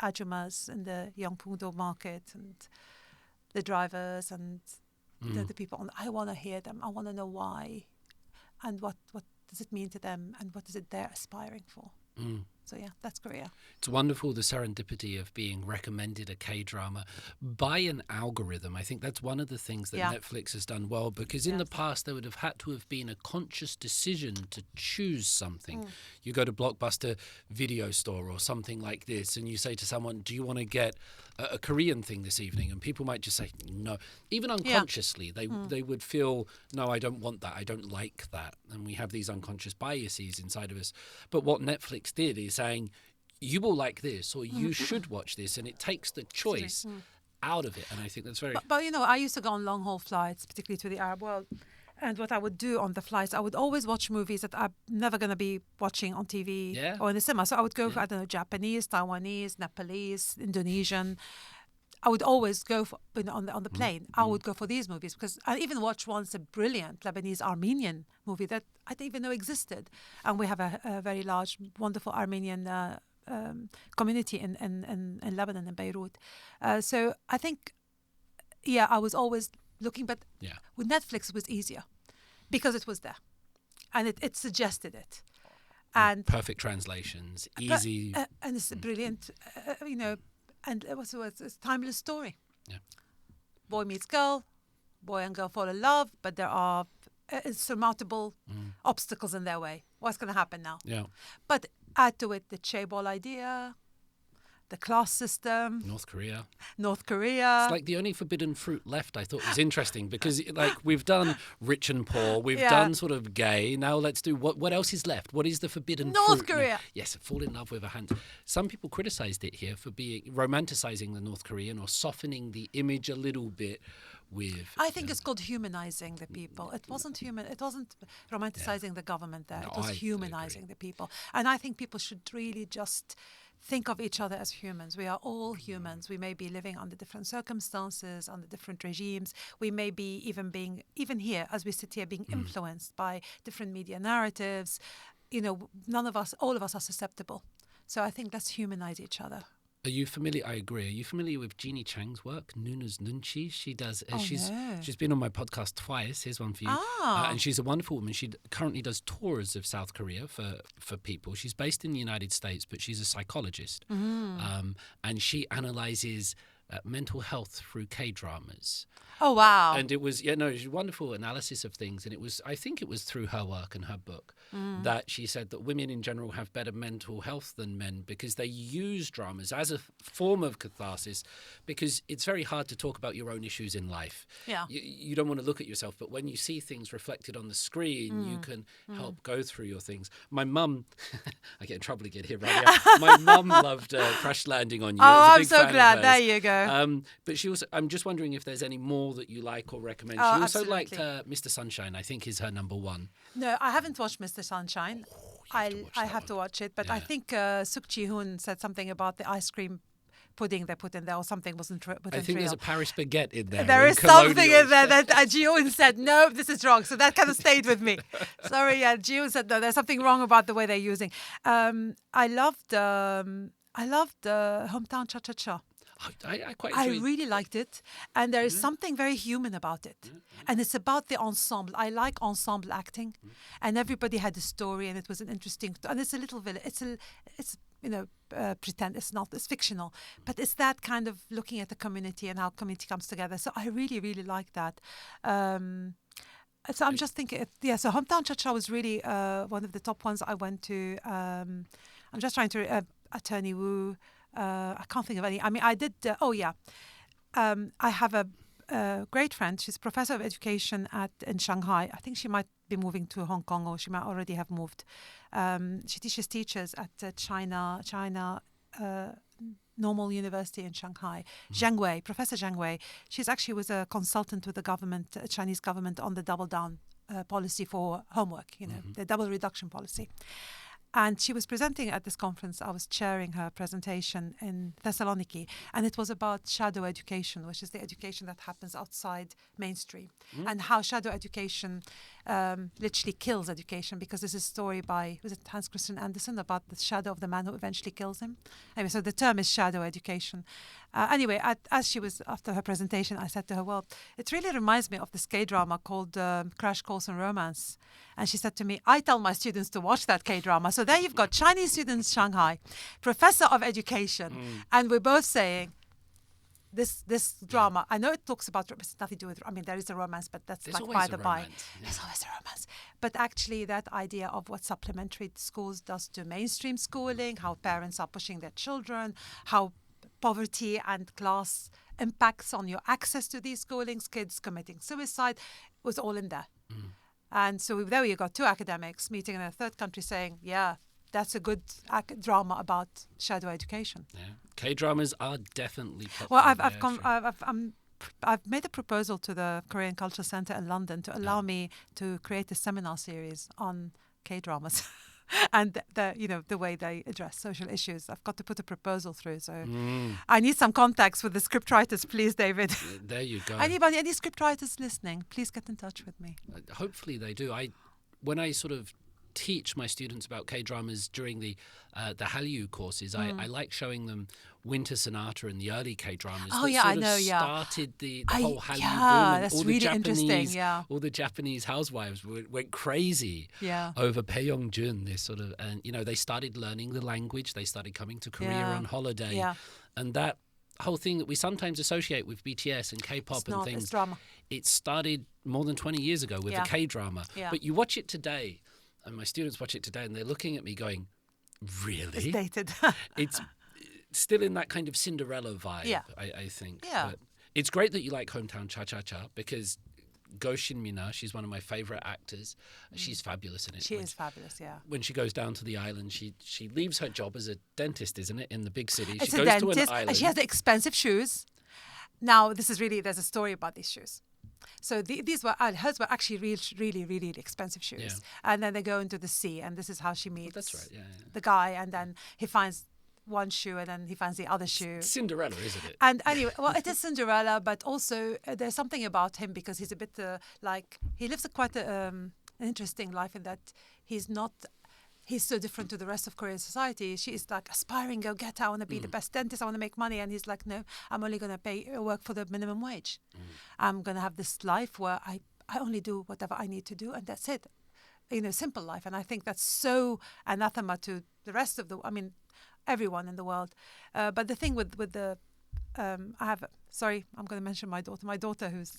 ajumas and the Yeongpungdo market and the drivers and the people. I want to hear them. I want to know why and what does it mean to them and what is it they're aspiring for. So yeah, that's Korea. It's wonderful, the serendipity of being recommended a K-drama by an algorithm. I think that's one of the things that Netflix has done well, because in the past there would have had to have been a conscious decision to choose something. You go to Blockbuster Video Store or something like this and you say to someone, do you want to get a Korean thing this evening? And people might just say no. Even unconsciously, they would feel, no, I don't want that. I don't like that. And we have these unconscious biases inside of us. But what Netflix did is saying, you will like this, or you should watch this, and it takes the choice out of it. And I think that's very... But I used to go on long-haul flights, particularly to the Arab world. And what I would do on the flights, I would always watch movies that I'm never going to be watching on TV or in the cinema. So I would go for, I don't know, Japanese, Taiwanese, Nepalese, Indonesian. I would always go for, on the plane. I would go for these movies because I even watched once a brilliant Lebanese Armenian movie that I didn't even know existed. And we have a very large, wonderful Armenian community in Lebanon, in Beirut. So I think, I was always looking, but with Netflix it was easier because it was there and it suggested it. And perfect translations, easy. And it's a brilliant, and what's the word? It's a timeless story. Yeah. Boy meets girl, boy and girl fall in love, but there are insurmountable obstacles in their way. What's going to happen now? Yeah. But add to it the chaebol idea, the class system. North Korea. It's like the only forbidden fruit left. I thought was interesting because like we've done rich and poor, we've done sort of gay. Now let's do what else is left? What is the forbidden fruit? North Korea. Yes, fall in love with a hand. Some people criticized it here for being romanticizing the North Korean or softening the image a little bit. I think it's called humanizing the people. It wasn't romanticizing the government there. It was humanizing the people. And I think people should really just think of each other as humans. We are all humans. We may be living under different circumstances, under different regimes. We may be even here, as we sit here, being influenced by different media narratives. All of us are susceptible. So I think let's humanize each other. Are you familiar? I agree. Are you familiar with Jeannie Chang's work, Nuna's Nunchi? She does. She's been on my podcast twice. Here's one for you. And she's a wonderful woman. She currently does tours of South Korea for people. She's based in the United States, but she's a psychologist, and she analyzes mental health through K-dramas. Oh, wow. And it was, a wonderful analysis of things. And I think it was through her work and her book that she said that women in general have better mental health than men because they use dramas as a form of catharsis, because it's very hard to talk about your own issues in life. Yeah. You don't want to look at yourself, but when you see things reflected on the screen, you can help go through your things. My mum, I get in trouble again here, Rania. My mum loved Crash Landing on You. Oh, I'm so glad. There you go. But she also, I'm just wondering if there's any more that you like or recommend. Oh, she also absolutely. liked Mr. Sunshine, I think is her number one. No, I haven't watched Mr. Sunshine. I have to watch it, but I think Suk Ji-hoon said something about the ice cream pudding they put in there or something wasn't true. I think there's a Paris baguette in there. There is something in there that Ji-hoon said, no, this is wrong. So that kind of stayed with me. Sorry, Ji-hoon said, no, there's something wrong about the way they're using. I loved Hometown Cha-Cha-Cha. I quite I enjoyed. really liked it, and there is something very human about it, and it's about the ensemble. I like ensemble acting, and everybody had a story, and it was an interesting. And it's a little village. It's pretend it's not. It's fictional, but it's that kind of looking at the community and how community comes together. So I really, really like that. So I'm just thinking, so Hometown Cha-Cha was really one of the top ones I went to. I'm just trying to Attorney Wu. I can't think of any. I mean, I did. I have a great friend. She's a professor of education in Shanghai. I think she might be moving to Hong Kong, or she might already have moved. She teaches teachers at China Normal University in Shanghai. Zhang Wei, Professor Zhang Wei. She's actually was a consultant with the government, Chinese government, on the double down policy for homework. The double reduction policy. And she was presenting at this conference. I was chairing her presentation in Thessaloniki, and it was about shadow education, which is the education that happens outside mainstream, and how shadow education literally kills education, because there's a story by, was it Hans Christian Andersen, about the shadow of the man who eventually kills him. Anyway, so the term is shadow education. Anyway, as she was, after her presentation, I said to her, well, it really reminds me of this K-drama called Crash Course in Romance. And she said to me, I tell my students to watch that K-drama. So there you've got Chinese students, Shanghai, professor of education, and we're both saying, this drama, I know it talks about, it's nothing to do with, I mean, there is a romance, but that's There's like by the by. romance, yeah. There's always a romance. But actually that idea of what supplementary schools does to mainstream schooling, how parents are pushing their children, how poverty and class impacts on your access to these schoolings, kids committing suicide, was all in there. And so there you got two academics meeting in a third country saying, yeah, that's a good drama about shadow education. Yeah. K-dramas are definitely popular. Well, I've made a proposal to the Korean Cultural Centre in London to allow me to create a seminar series on K-dramas and the way they address social issues. I've got to put a proposal through, so I need some contacts with the scriptwriters, please, David. There you go. Any scriptwriters listening, please get in touch with me. Hopefully they do. When I sort of teach my students about K-dramas during the Hallyu courses, I like showing them Winter Sonata and the early K-dramas Oh, that yeah, sort I of know, yeah. started the whole Hallyu boom. Yeah, And that's all really the interesting, Japanese, yeah. all the Japanese housewives went crazy Yeah. over Paeongjun. This sort of, and they started learning the language. They started coming to Korea Yeah. on holiday, Yeah. and that whole thing that we sometimes associate with BTS and K-pop It's and not, things. it's drama. It started more than 20 years ago with Yeah. the K-drama. Yeah. But you watch it today, and my students watch it today, and they're looking at me going, really? It's dated. It's still in that kind of Cinderella vibe, Yeah. I think. Yeah. But it's great that you like Hometown Cha-Cha-Cha, because Go Shin-mina, she's one of my favourite actors. She's fabulous in it. She is fabulous, yeah. When she goes down to the island, she leaves her job as a dentist, isn't it, in the big city. It's she a goes to dentist, an island. and she has the expensive shoes. Now, there's a story about these shoes. So these were, hers were actually really, really expensive shoes. Yeah. And then they go into the sea, and this is how she meets That's right, yeah. the guy, and then he finds one shoe, and then he finds the other shoe. Cinderella, isn't it? And anyway, well, it is Cinderella, but also there's something about him because he's a bit he lives quite an interesting life in that he's so different to the rest of Korean society. She is like aspiring, go get, I want to be the best dentist, I want to make money. And he's like, no, I'm only going to work for the minimum wage. I'm going to have this life where I only do whatever I need to do, and that's it. Simple life. And I think that's so anathema to the rest of everyone in the world. But the thing with the, I'm going to mention my daughter. My daughter, who's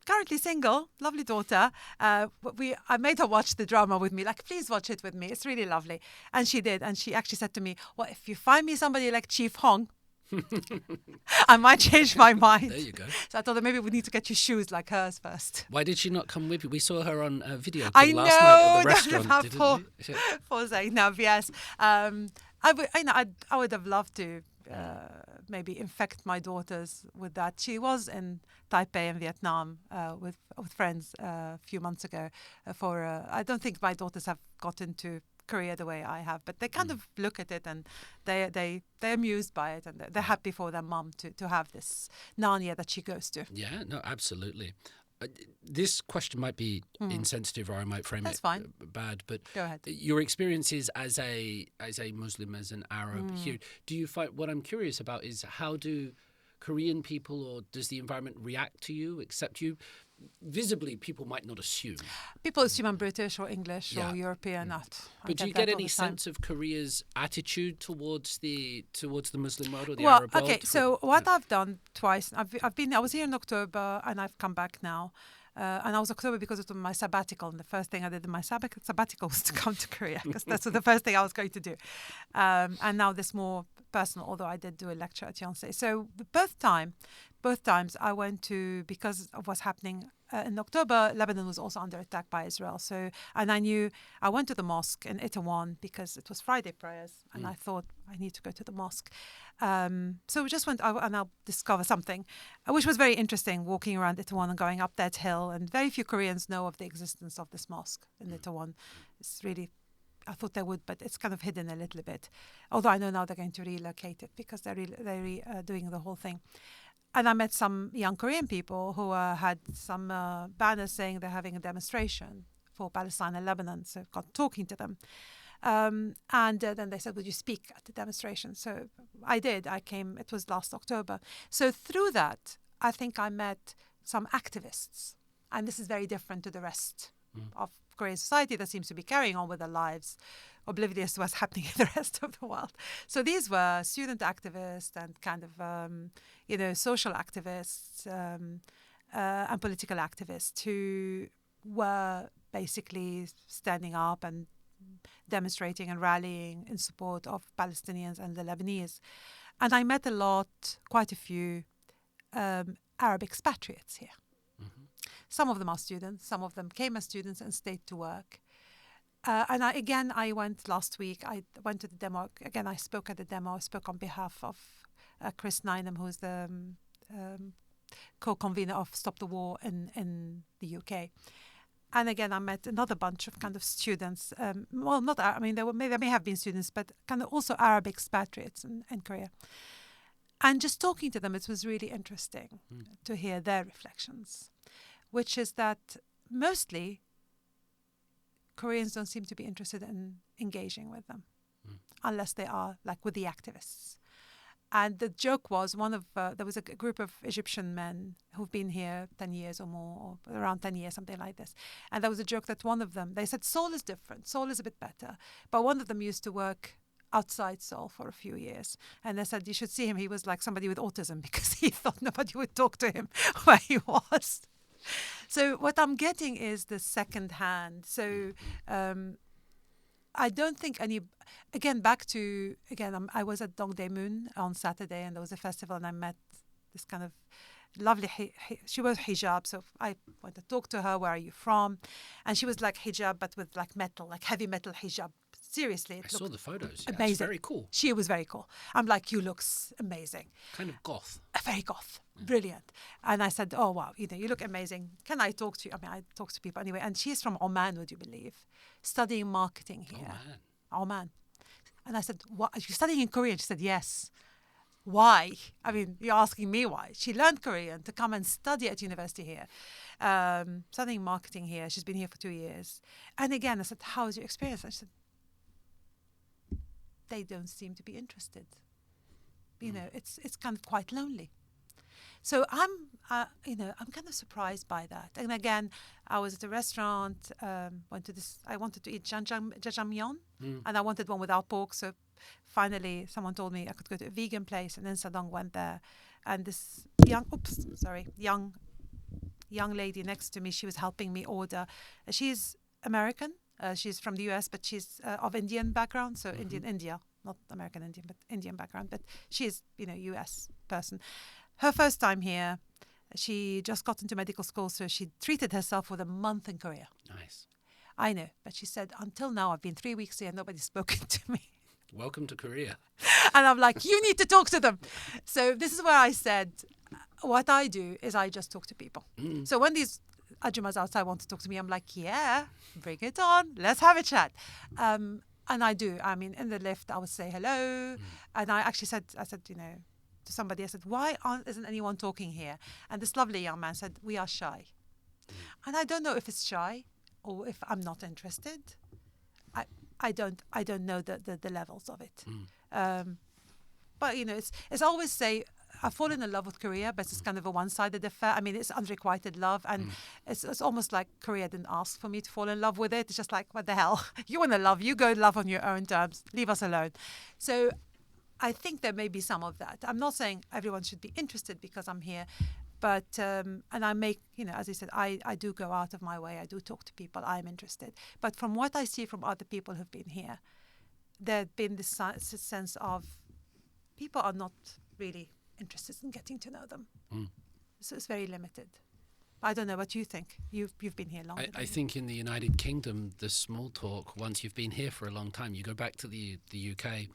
currently single, lovely daughter. I made her watch the drama with me. Like, please watch it with me. It's really lovely. And she did. And she actually said to me, well, if you find me somebody like Chief Hong, I might change my mind. There you go. So I thought that maybe we need to get you shoes like hers first. Why did she not come with you? We saw her on a video I last night at the know, restaurant, didn't we? for Zainab, yes. I would have loved to maybe infect my daughters with that. She was in Taipei in Vietnam with friends a few months ago. I don't think my daughters have gotten to Korea the way I have, but they kind of look at it and they're amused by it, and they're happy for their mum to have this Narnia that she goes to. Yeah, no, absolutely. This question might be insensitive, or I might frame That's it fine. bad, but Go ahead. your experiences as a Muslim, as an Arab here, do you find, what I'm curious about is, how do Korean people, or does the environment react to you, accept you? Visibly, people might not assume. People assume I'm British or English Yeah. or European. But do you get any sense of Korea's attitude towards the Muslim world or the Arab world? Okay, so what I've done twice, I was here in October and I've come back now. And I was October because it was my sabbatical, and the first thing I did in my sabbatical was to come to Korea, because that's the first thing I was going to do. And now this more personal, although I did do a lecture at Yonsei. So both times I went to, because of what's happening in October, Lebanon was also under attack by Israel. So, and I went to the mosque in Itaewon because it was Friday prayers, and I thought I need to go to the mosque. So we just went, and I'll discover something, which was very interesting, walking around Itaewon and going up that hill. And very few Koreans know of the existence of this mosque in Itaewon. It's really, I thought they would, but it's kind of hidden a little bit. Although I know now they're going to relocate it because they're doing the whole thing. And I met some young Korean people who had some banners saying they're having a demonstration for Palestine and Lebanon. So I got talking to them. And then they said, would you speak at the demonstration? So I did. I came, it was last October. So through that, I think I met some activists. And this is very different to the rest of Korean society that seems to be carrying on with their lives, oblivious to what's happening in the rest of the world. So these were student activists and kind of, social activists and political activists who were basically standing up and demonstrating and rallying in support of Palestinians and the Lebanese. And I met quite a few Arab expatriates here. Some of them are students, some of them came as students and stayed to work. And I went last week. I went to the demo. Again, I spoke at the demo. I spoke on behalf of Chris Nynam, who's the co-convener of Stop the War in the UK. And again, I met another bunch of kind of students. There may have been students, but kind of also Arab expatriates in Korea. And just talking to them, it was really interesting to hear their reflections, which is that mostly Koreans don't seem to be interested in engaging with them unless they are like with the activists. And the joke was there was a group of Egyptian men who've been here 10 years or more, or around 10 years, something like this. And there was a joke that one of them, they said Seoul is different, Seoul is a bit better. But one of them used to work outside Seoul for a few years. And they said, you should see him. He was like somebody with autism because he thought nobody would talk to him where he was. So what I'm getting is the second hand. So I don't think I was at Dongdaemun on Saturday, and there was a festival, and I met this kind of lovely, she was hijab, so I went to talk to her, where are you from? And she was like hijab, but with like metal, like heavy metal hijab. Seriously, I saw the photos. Yeah, amazing. It's very cool. She was very cool. I'm like, you look amazing. Kind of goth. Very goth. Brilliant. And I said, oh, wow, you look amazing. Can I talk to you? I mean, I talk to people anyway. And she's from Oman, would you believe? Studying marketing here. Oman. And I said, what? Are you studying in Korea? And she said, yes. Why? I mean, you're asking me why. She learned Korean to come and study at university here, studying marketing here. She's been here for 2 years. And again, I said, how was your experience? And she said, they don't seem to be interested. It's kind of quite lonely. So I'm kind of surprised by that. And again, I was at a restaurant, I wanted to eat jjajangmyeon, and I wanted one without pork. So finally, someone told me I could go to a vegan place, and then Sadong went there. And this young lady next to me, she was helping me order. She's American. She's from the US, but she's of Indian background, so India, not American Indian, but Indian background. But she's, US person. Her first time here, she just got into medical school, so she treated herself for a month in Korea. Nice. I know, but she said, until now, I've been 3 weeks here, nobody's spoken to me. Welcome to Korea. And I'm like, you need to talk to them. So this is where I said, what I do is I just talk to people. So when these Ajumas outside want to talk to me, I'm like, yeah, bring it on. Let's have a chat. And I do. I mean, in the lift, I would say hello. And I actually said, to somebody, I said, why isn't anyone talking here? And this lovely young man said, we are shy. And I don't know if it's shy or if I'm not interested. I don't know the levels of it. But, it's always say, I've fallen in love with Korea, but it's kind of a one-sided affair. I mean, it's unrequited love, and it's almost like Korea didn't ask for me to fall in love with it. It's just like, what the hell? You want to love, you go love on your own terms. Leave us alone. So I think there may be some of that. I'm not saying everyone should be interested because I'm here, but, and I make, as I said, I do go out of my way. I do talk to people. I'm interested. But from what I see from other people who've been here, there's been this sense of people are not really interested in getting to know them. So it's very limited. I don't know what you think. You've been here longer. I think in the United Kingdom, the small talk, once you've been here for a long time, you go back to the UK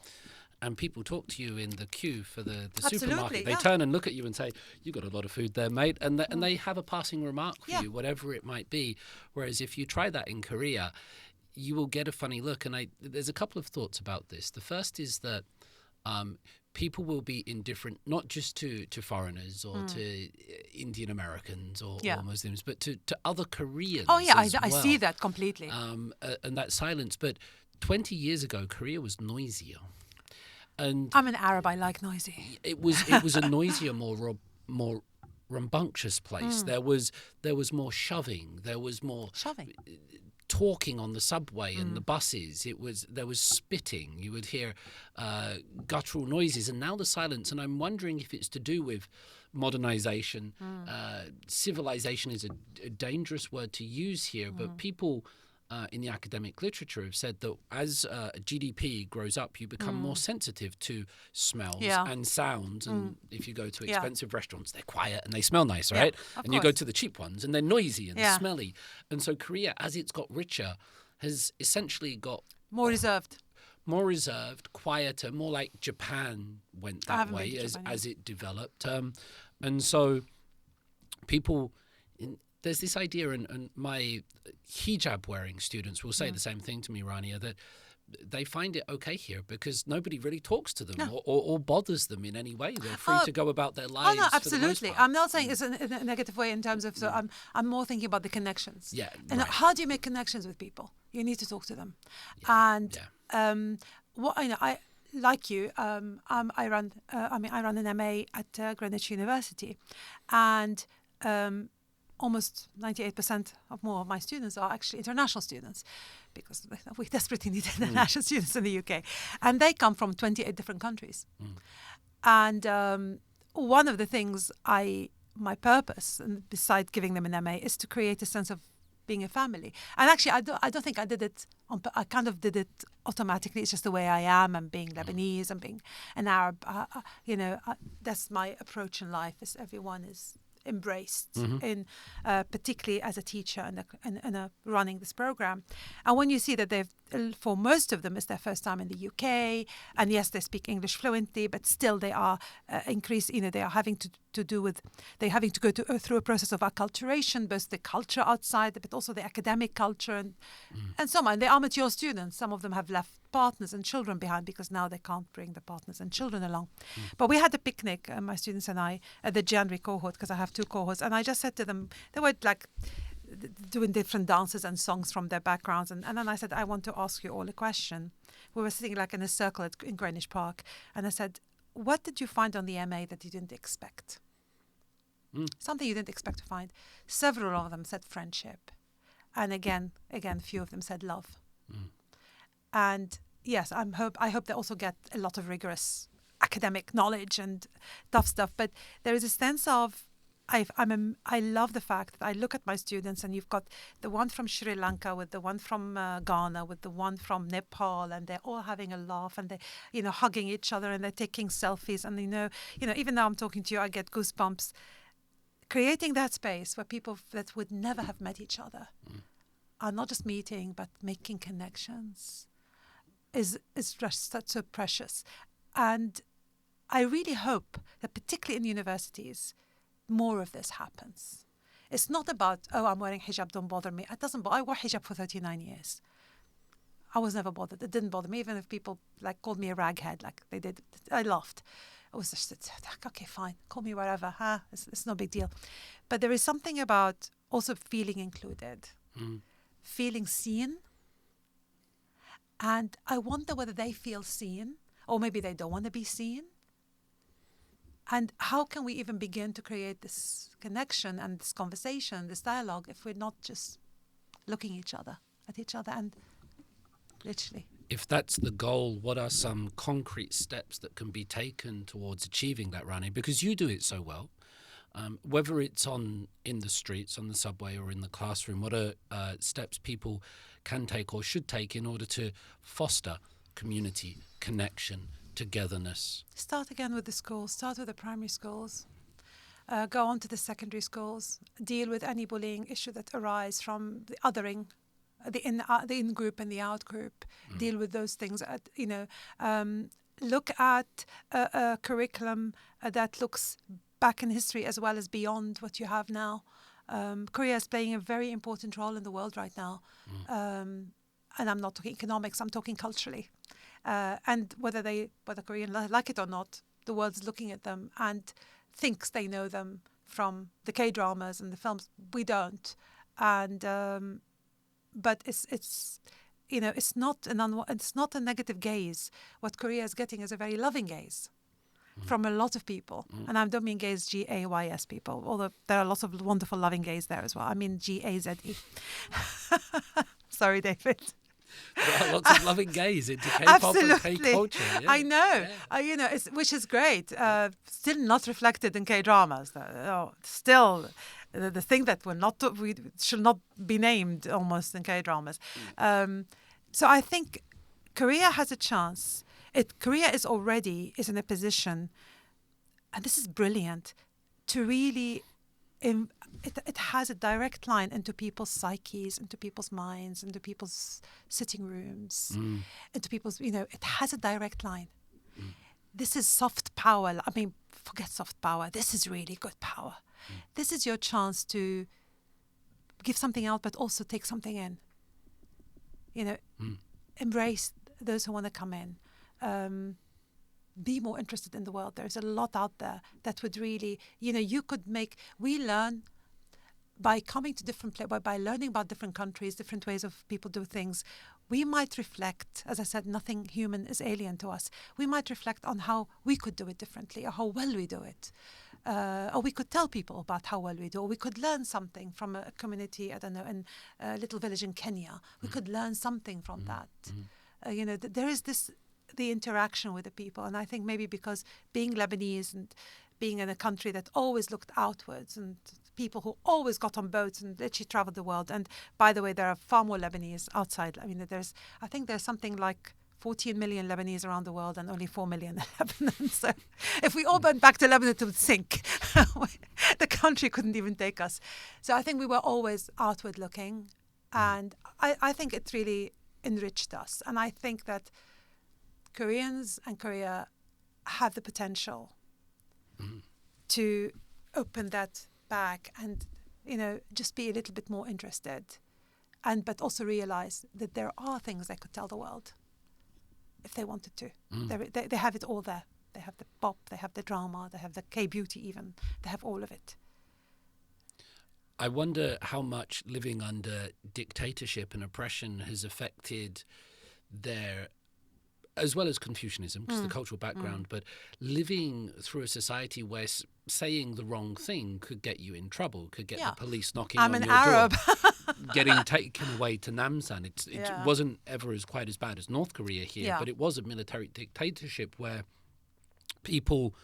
and people talk to you in the queue for the supermarket. They turn and look at you and say, you've got a lot of food there, mate. And they have a passing remark for you, whatever it might be. Whereas if you try that in Korea, you will get a funny look. And there's a couple of thoughts about this. The first is that people will be indifferent, not just to foreigners or to Indian Americans or Muslims, but to other Koreans. Oh, yeah, as I see that completely. And that silence. But 20 years ago, Korea was noisier. And I'm an Arab, I like noisy. It was a noisier, more rambunctious place. There was more shoving. There was more talking on the subway and the buses. There was spitting. You would hear guttural noises, and now the silence. And I'm wondering if it's to do with modernization. Civilization is a dangerous word to use here, but people in the academic literature have said that as GDP grows up, you become more sensitive to smells and sounds. And if you go to expensive restaurants, they're quiet and they smell nice, right? And you go to the cheap ones and they're noisy and smelly. And so Korea, as it's got richer, has essentially got more reserved, quieter, more like Japan went that way as it developed. And so people... There's this idea, and my hijab-wearing students will say the same thing to me, Rania, that they find it okay here because nobody really talks to them or bothers them in any way. They're free to go about their lives. Oh, no, absolutely. For the most part. I'm not saying it's in a negative way in terms of, I'm more thinking about the connections. Yeah, and how do you make connections with people? You need to talk to them. And like you, I run an MA at Greenwich University, and almost 98% of more of my students are actually international students, because we desperately need international students in the UK, and they come from 28 different countries. And one of the things my purpose, and besides giving them an MA, is to create a sense of being a family. And actually, I don't think I did it. I kind of did it automatically. It's just the way I am. I'm being Lebanese. I'm being an Arab. That's my approach in life. Is everyone is embraced in, particularly as a teacher and running this program. And when you see that for most of them, it's their first time in the UK, and yes, they speak English fluently, but still they are they are having to go through a process of acculturation, both the culture outside, but also the academic culture, and so on. They are mature students. Some of them have left partners and children behind because now they can't bring the partners and children along. But we had a picnic, my students and I, at the January cohort, because I have two cohorts, and I just said to them, they were like doing different dances and songs from their backgrounds, and then I said, I want to ask you all a question. We were sitting like in a circle in Greenwich Park, and I said, what did you find on the MA that you didn't expect? Something you didn't expect to find. Several of them said friendship, and again, few of them said love. And yes, I hope they also get a lot of rigorous academic knowledge and tough stuff. But there is a sense of I love the fact that I look at my students, and you've got the one from Sri Lanka with the one from Ghana with the one from Nepal, and they're all having a laugh, and they hugging each other, and they're taking selfies, and even now I'm talking to you, I get goosebumps. Creating that space where people that would never have met each other are not just meeting but making connections is just so precious. And I really hope that particularly in universities, more of this happens. It's not about, I'm wearing hijab, don't bother me. It doesn't bother. I wore hijab for 39 years. I was never bothered. It didn't bother me, even if people called me a raghead, like they did. I laughed. It was just okay, fine, call me whatever. It's no big deal. But there is something about also feeling included, feeling seen. And I wonder whether they feel seen, or maybe they don't want to be seen. And how can we even begin to create this connection and this conversation, this dialogue, if we're not just looking at each other and literally. If that's the goal, what are some concrete steps that can be taken towards achieving that, Rania? Because you do it so well. Whether it's in the streets, on the subway, or in the classroom, what are steps people can take or should take in order to foster community, connection, togetherness? Start again with the schools. Start with the primary schools. Go on to the secondary schools. Deal with any bullying issue that arise from the othering, the in-group and the out-group. Deal with those things. Look at a curriculum that looks back in history as well as beyond what you have now. Korea is playing a very important role in the world right now. And I'm not talking economics, I'm talking culturally. And whether Koreans like it or not, the world's looking at them and thinks they know them from the K-dramas and the films. We don't. And but it's not a negative gaze. What Korea is getting is a very loving gaze from a lot of people. And I don't mean gays, G-A-Y-S people, although there are lots of wonderful loving gays there as well. I mean G-A-Z-E. Sorry, David. There are lots of loving gays into K-pop and K-culture. Yeah. I know. Yeah. Which is great. Still not reflected in K-dramas. Still, the thing that we should not be named almost in K-dramas. So I think Korea has a chance. Korea is in a position, and this is brilliant, to really. It has a direct line into people's psyches, into people's minds, into people's sitting rooms, into people's, it has a direct line. This is soft power. I mean, forget soft power. This is really good power. This is your chance to give something out, but also take something in. Embrace those who want to come in. Be more interested in the world. There's a lot out there that would really, we learn by coming to different places, by learning about different countries, different ways of people do things, we might reflect, as I said, nothing human is alien to us. We might reflect on how we could do it differently or how well we do it. Or we could tell people about how well we do, or we could learn something from a community, I don't know, in a little village in Kenya. We could learn something from that. There is the interaction with the people. And I think maybe because being Lebanese and being in a country that always looked outwards and people who always got on boats and literally traveled the world. And by the way, there are far more Lebanese outside. I mean, I think there's something like 14 million Lebanese around the world and only 4 million in Lebanon. So if we all went back to Lebanon, it would sink. The country couldn't even take us. So I think we were always outward looking. And I think it really enriched us. And I think that Koreans and Korea have the potential to open that bag and, just be a little bit more interested. But also realize that there are things they could tell the world if they wanted to. They have it all there. They have the pop, they have the drama, they have the K-beauty even. They have all of it. I wonder how much living under dictatorship and oppression has affected their, as well as Confucianism, because the cultural background, but living through a society where saying the wrong thing could get you in trouble, could get the police knocking on your door. I'm an Arab. Getting taken away to Namsan. It wasn't ever quite as bad as North Korea here, but it was a military dictatorship where people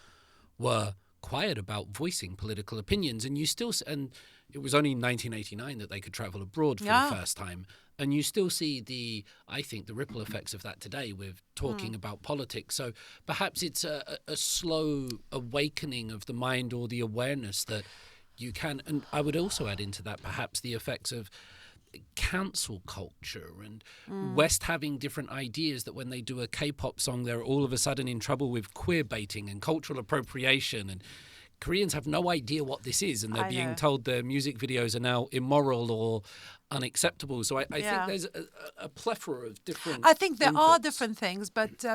were quiet about voicing political opinions, and it was only in 1989 that they could travel abroad for the first time. And you still see I think the ripple effects of that today with talking about politics. So perhaps it's a slow awakening of the mind or the awareness that you can. And I would also add into that perhaps the effects of cancel culture and West having different ideas that when they do a K-pop song, they're all of a sudden in trouble with queer baiting and cultural appropriation. And Koreans have no idea what this is, and they're being told their music videos are now immoral or unacceptable. So I think there's a plethora of different I think there inputs. are different things, but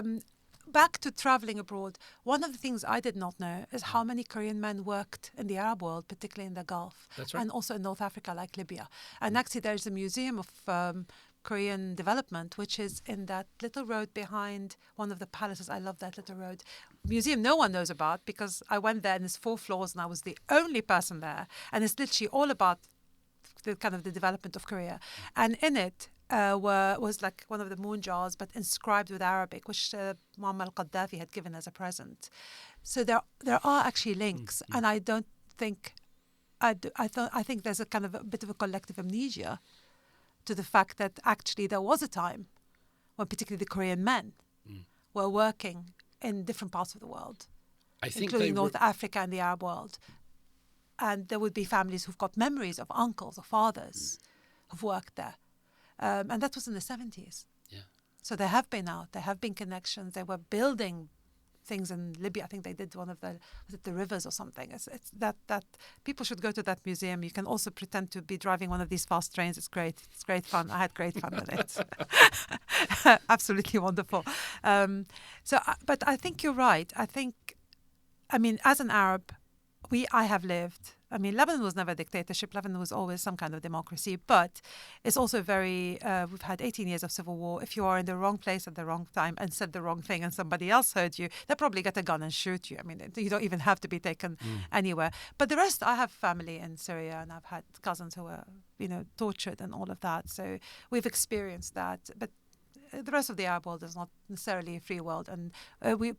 back to traveling abroad, one of the things I did not know is how many Korean men worked in the Arab world, particularly in the Gulf, and also in North Africa, like Libya. And actually, there's a museum of Korean development, which is in that little road behind one of the palaces. I love that little road. Museum no one knows about, because I went there and it's 4 floors and I was the only person there. And it's literally all about the kind of the development of Korea. And in it was like one of the moon jars, but inscribed with Arabic, which Muammar al-Gaddafi had given as a present. So there are actually links, and I don't think I think there's a kind of a bit of a collective amnesia to the fact that actually there was a time when particularly the Korean men were working in different parts of the world, including North Africa and the Arab world. And there would be families who've got memories of uncles or fathers who've worked there. And that was in the 70s. Yeah. So there have been connections. They were building things in Libya. I think they did one of the rivers or something. It's that people should go to that museum. You can also pretend to be driving one of these fast trains. It's great. It's great fun. I had great fun with it. Absolutely wonderful. But I think you're right. I mean, as an Arab, I have lived. I mean, Lebanon was never a dictatorship. Lebanon was always some kind of democracy. But it's also very, we've had 18 years of civil war. If you are in the wrong place at the wrong time and said the wrong thing and somebody else heard you, they'll probably get a gun and shoot you. I mean, you don't even have to be taken anywhere. But the rest, I have family in Syria and I've had cousins who were, tortured and all of that. So we've experienced that. But the rest of the Arab world is not necessarily a free world, and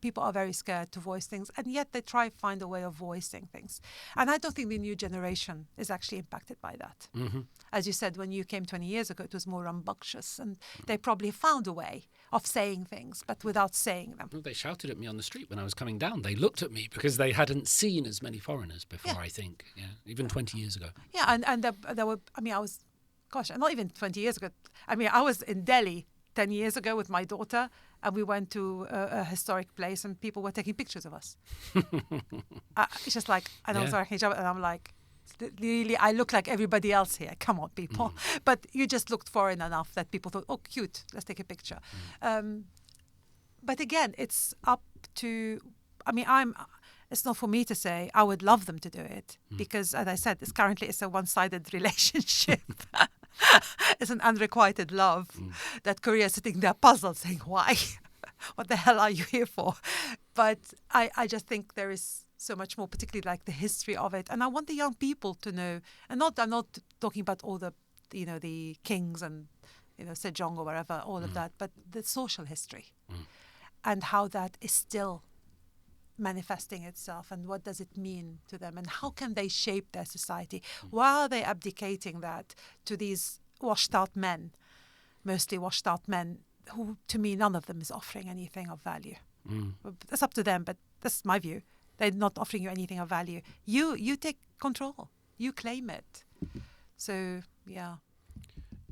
people are very scared to voice things, and yet they try to find a way of voicing things. And I don't think the new generation is actually impacted by that. Mm-hmm. As you said, when you came 20 years ago, it was more rambunctious, and they probably found a way of saying things, but without saying them. Well, they shouted at me on the street when I was coming down. They looked at me because they hadn't seen as many foreigners before, I think, even 20 years ago. Yeah, and there were, not even 20 years ago. I mean, I was in Delhi 10 years ago with my daughter, and we went to a historic place and people were taking pictures of us. It's just like, and I was wearing hijab, and I'm like, really, I look like everybody else here. Come on, people. But you just looked foreign enough that people thought, oh, cute, let's take a picture. But again, it's up to, it's not for me to say. I would love them to do it because, as I said, it's a one-sided relationship. It's an unrequited love that Korea is sitting there puzzled saying, why? What the hell are you here for? But I just think there is so much more, particularly like the history of it. And I want the young people to know, and I'm not talking about all the, the kings and, Sejong or wherever, all of that, but the social history and how that is still manifesting itself, and what does it mean to them, and how can they shape their society while they're abdicating that to these washed out men, mostly washed out men, who to me none of them is offering anything of value. It's up to them, but that's my view. They're not offering you anything of value. You take control, you claim it. So yeah.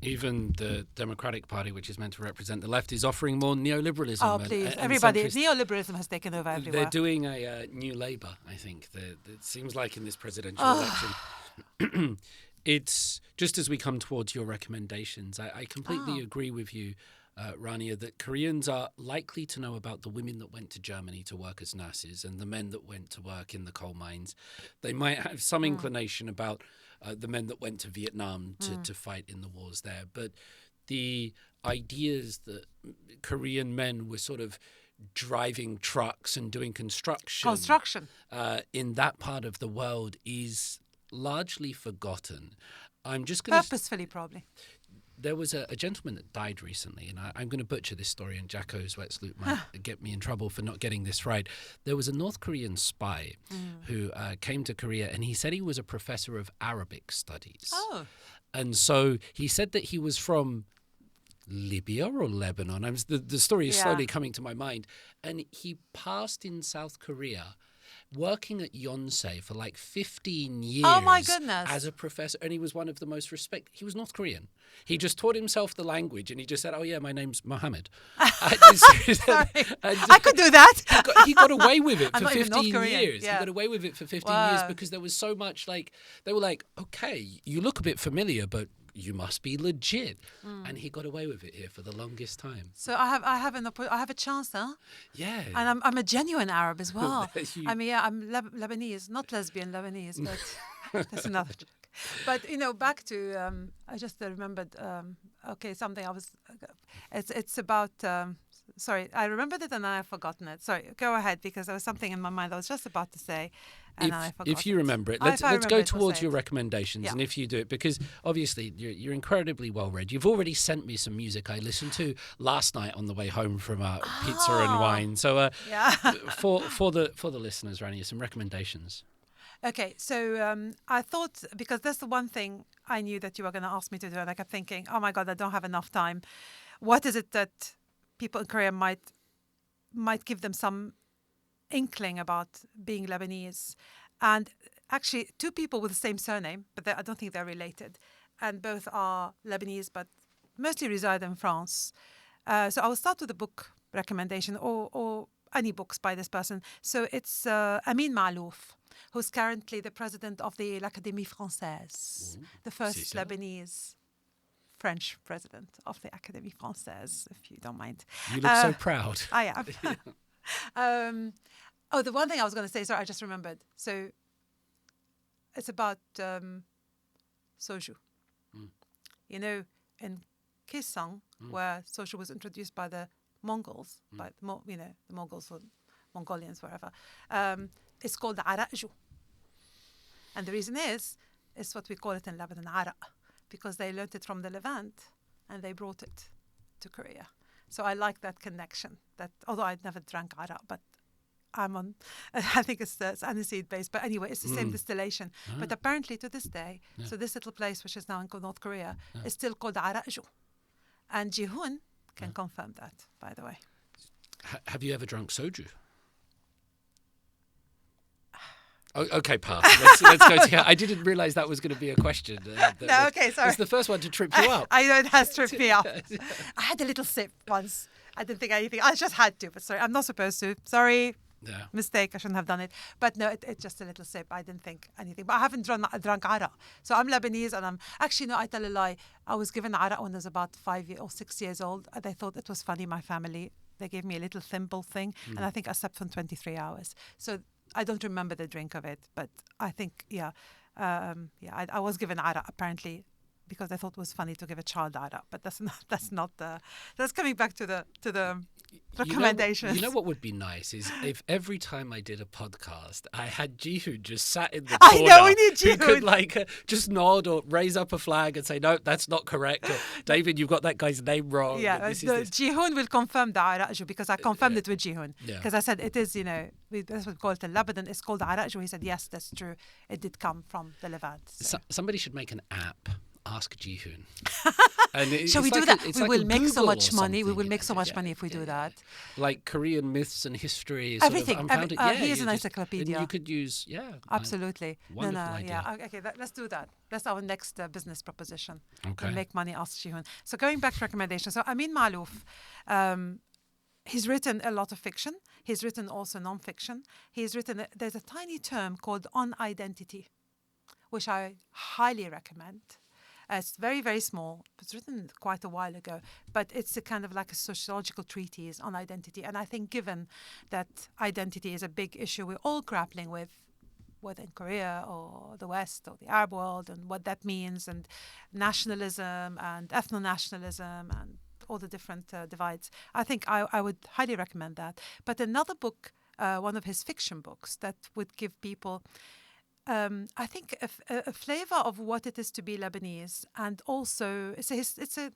Even the Democratic Party, which is meant to represent the left, is offering more neoliberalism. Oh, please. Everybody. Neoliberalism has taken over everywhere. They're doing a new Labour, I think. It seems like in this presidential election. It's just as we come towards your recommendations, I completely agree with you, Rania, that Koreans are likely to know about the women that went to Germany to work as nurses and the men that went to work in the coal mines. They might have some inclination about the men that went to Vietnam to fight in the wars there. But the ideas that Korean men were sort of driving trucks and doing construction in that part of the world is largely forgotten. I'm just going to... Purposefully, probably. There was a gentleman that died recently, and I'm going to butcher this story, and Jacko Zwetsloot might get me in trouble for not getting this right. There was a North Korean spy who came to Korea, and he said he was a professor of Arabic studies. Oh. And so he said that he was from Libya or Lebanon. The story is slowly coming to my mind. And he passed in South Korea working at Yonsei for like 15 years. Oh my goodness. As a professor, and he was one of the most respected. He was North Korean. He just taught himself the language, and he just said, "Oh yeah, my name's Mohammed." Sorry. I could do that. He got away with it for 15 years. Yeah. He got away with it for 15 years because there was so much they were like, "Okay, you look a bit familiar, but you must be legit," and he got away with it here for the longest time. So I have a chance, huh? Yeah. And I'm a genuine Arab as well. I mean, I'm Lebanese, not lesbian Lebanese, but that's another joke. But back to I just remembered. Something I was. It's about. Sorry, I remembered it and then I've forgotten it. Sorry, go ahead, because there was something in my mind I was just about to say. And I forgot if you remember it, let's go towards your recommendations, and if you do it, because obviously you're incredibly well read. You've already sent me some music I listened to last night on the way home from pizza and wine. So for the listeners, Rania, some recommendations. Okay, so I thought, because that's the one thing I knew that you were going to ask me to do, and I kept thinking, oh my God, I don't have enough time. What is it that people in Korea might give them some inkling about being Lebanese? And actually, two people with the same surname, but I don't think they're related, and both are Lebanese, but mostly reside in France. So I will start with a book recommendation or any books by this person. So it's Amin Maalouf, who's currently the president of the l'Académie Française, the first Lebanese French president of the Académie Française, if you don't mind. You look so proud. I am. The one thing I was going to say, sorry, I just remembered. So it's about soju. In Kaesong, where soju was introduced by the Mongols, by the Mongols or Mongolians, wherever, it's called the ara'ju. And the reason is what we call it in Lebanon, ara', because they learned it from the Levant and they brought it to Korea. So I like that connection. That although I never drank ara', but I think it's aniseed based. But anyway, it's the same distillation. But apparently to this day, so this little place, which is now in North Korea, is still called ara'ju. And Ji-hoon can confirm that, by the way. Have you ever drunk soju? Oh, okay, pass. Let's go to. I didn't realise that was going to be a question. Sorry. It's the first one to trip you up. I know it has tripped me up. I had a little sip once. I didn't think anything. I just had to, but sorry, I'm not supposed to. Sorry. Yeah. Mistake. I shouldn't have done it. But no, it's just a little sip. I didn't think anything. But I haven't drunk ara. So I'm Lebanese, and I'm actually, no, I tell a lie. I was given ara when I was about 5 or 6 years old, and I thought it was funny. My family, they gave me a little thimble thing, and I think I slept for 23 hours. So I don't remember the drink of it, but I think, I was given ara apparently because I thought it was funny to give a child ara, but that's coming back to the recommendations. You know what would be nice is if every time I did a podcast, I had Jihoon just sat in the I corner. know, we need Jihoon. Who could just nod or raise up a flag and say, no, that's not correct. Or, David, you've got that guy's name wrong. Yeah, Jihoon will confirm the araju because I confirmed it with Jihoon. Yeah. Because I said it is, that's what we call it in Lebanon. It's called araju. He said, yes, that's true. It did come from the Levant. So. Somebody should make an app. Ask Jihoon. Shall we do that? We will make so much money. We will make so much money if we do that. Like Korean myths and history. Everything. He is an encyclopedia. And you could use, absolutely. Wonderful idea. Yeah. Okay, let's do that. That's our next business proposition. Okay. We'll make money, ask Jihoon. So going back to recommendations. So Amin Maalouf, he's written a lot of fiction. He's written also non-fiction. There's a tiny term called on identity, which I highly recommend. It's very, very small. It was written quite a while ago, but it's a kind of like a sociological treatise on identity. And I think given that identity is a big issue we're all grappling with, whether in Korea or the West or the Arab world, and what that means, and nationalism and ethno-nationalism and all the different divides, I think I would highly recommend that. But another book, one of his fiction books, that would give people I think a flavor of what it is to be Lebanese, and also it's a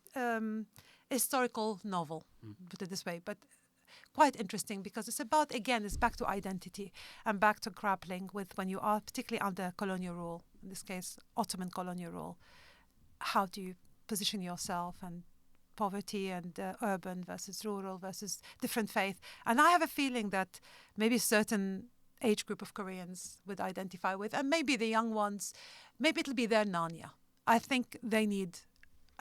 historical novel, put it this way, but quite interesting because it's about, again, it's back to identity and back to grappling with when you are particularly under colonial rule, in this case Ottoman colonial rule, how do you position yourself, and poverty and urban versus rural versus different faith. And I have a feeling that maybe certain age group of Koreans would identify with, and maybe the young ones, maybe it'll be their Narnia. I think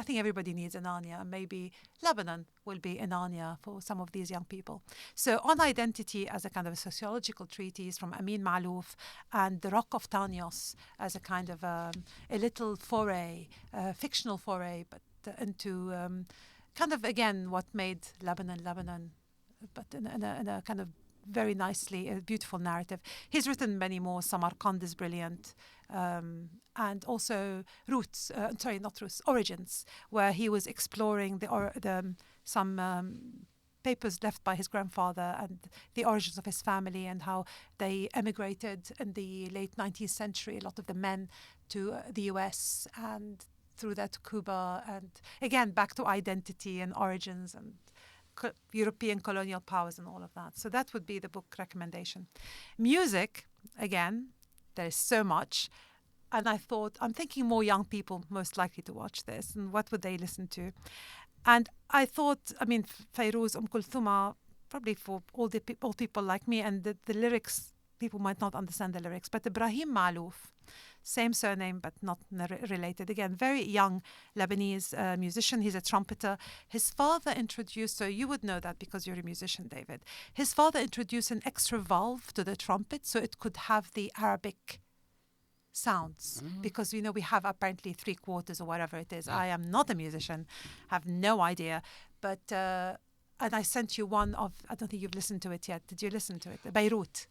everybody needs a Narnia, and maybe Lebanon will be a Narnia for some of these young people. So on identity as a kind of a sociological treatise from Amin Maalouf, and The Rock of Tanyos as a kind of a little foray, fictional foray, but into kind of, again, what made Lebanon, but in a kind of very nicely, a beautiful narrative. He's written many more. Samarkand is brilliant. And also Origins, where he was exploring some papers left by his grandfather and the origins of his family, and how they emigrated in the late 19th century, a lot of the men, to the US, and through that to Cuba, and again back to identity and origins and European colonial powers and all of that. So that would be the book recommendation. Music, again, there is so much. And I'm thinking more young people most likely to watch this, and what would they listen to? And I thought, Fairuz, Kulthum, probably for all people like me, and the lyrics, people might not understand the lyrics, but Ibrahim Maalouf, same surname but not related. Again, very young Lebanese musician. He's a trumpeter. His father introduced, so you would know that because you're a musician, David. His father introduced an extra valve to the trumpet so it could have the Arabic sounds, because we have apparently 3/4 or whatever it is. I am not a musician, have no idea, but and I sent you one of, I don't think you've listened to it yet. Did you listen to it? Beirut.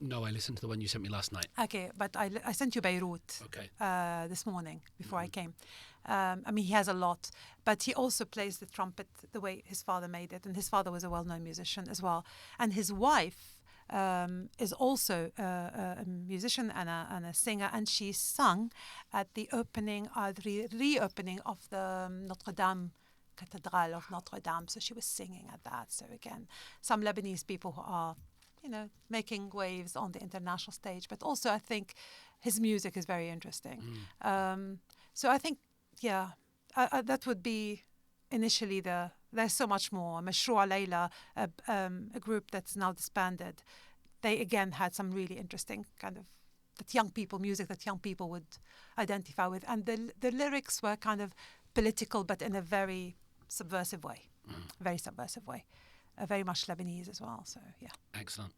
No, I listened to the one you sent me last night. Okay, but I sent you Beirut this morning before I came. He has a lot, but he also plays the trumpet the way his father made it, and his father was a well-known musician as well. And his wife is also a musician and a singer, and she sung at the reopening of the Notre Dame Cathedral of Notre Dame. So she was singing at that. So again, some Lebanese people who are making waves on the international stage. But also I think his music is very interesting. So I think, that would be initially there's so much more. Mashrua Layla, a group that's now disbanded, they again had some really interesting kind of music that young people would identify with. And the lyrics were kind of political, but in a very subversive way. Very subversive way. Very much Lebanese as well, so yeah. Excellent.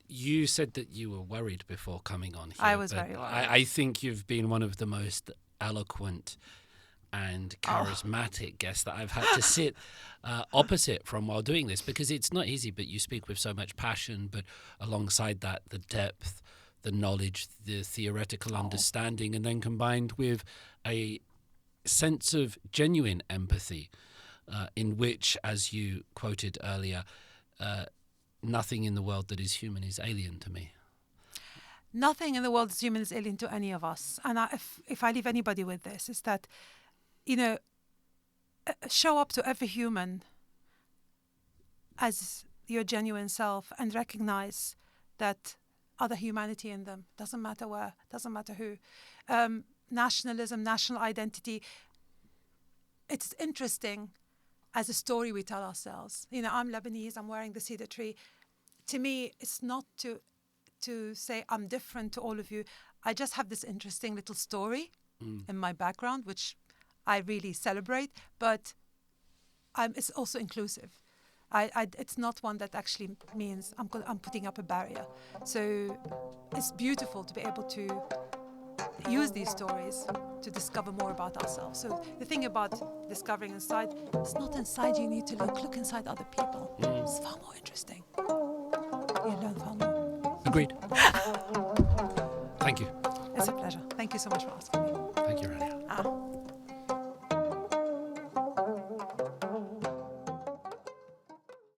You said that you were worried before coming on here. I was very worried. I think you've been one of the most eloquent and charismatic guest that I've had to sit opposite from while doing this, because it's not easy, but you speak with so much passion, but alongside that, the depth, the knowledge, the theoretical understanding, and then combined with a sense of genuine empathy in which, as you quoted earlier, nothing in the world that is human is alien to me. Nothing in the world is human is alien to any of us. And if I leave anybody with this, is that, show up to every human as your genuine self and recognize that other humanity in them. Doesn't matter where, doesn't matter who. Nationalism, national identity, it's interesting as a story we tell ourselves. I'm Lebanese, I'm wearing the cedar tree. To me, it's not to say I'm different to all of you. I just have this interesting little story in my background, which I really celebrate, but it's also inclusive. It's not one that actually means I'm putting up a barrier. So it's beautiful to be able to use these stories to discover more about ourselves. So the thing about discovering inside, it's not inside you need to look inside other people. It's far more interesting. You learn far more. Agreed. Thank you. It's a pleasure. Thank you so much for asking me. Thank you, Rania.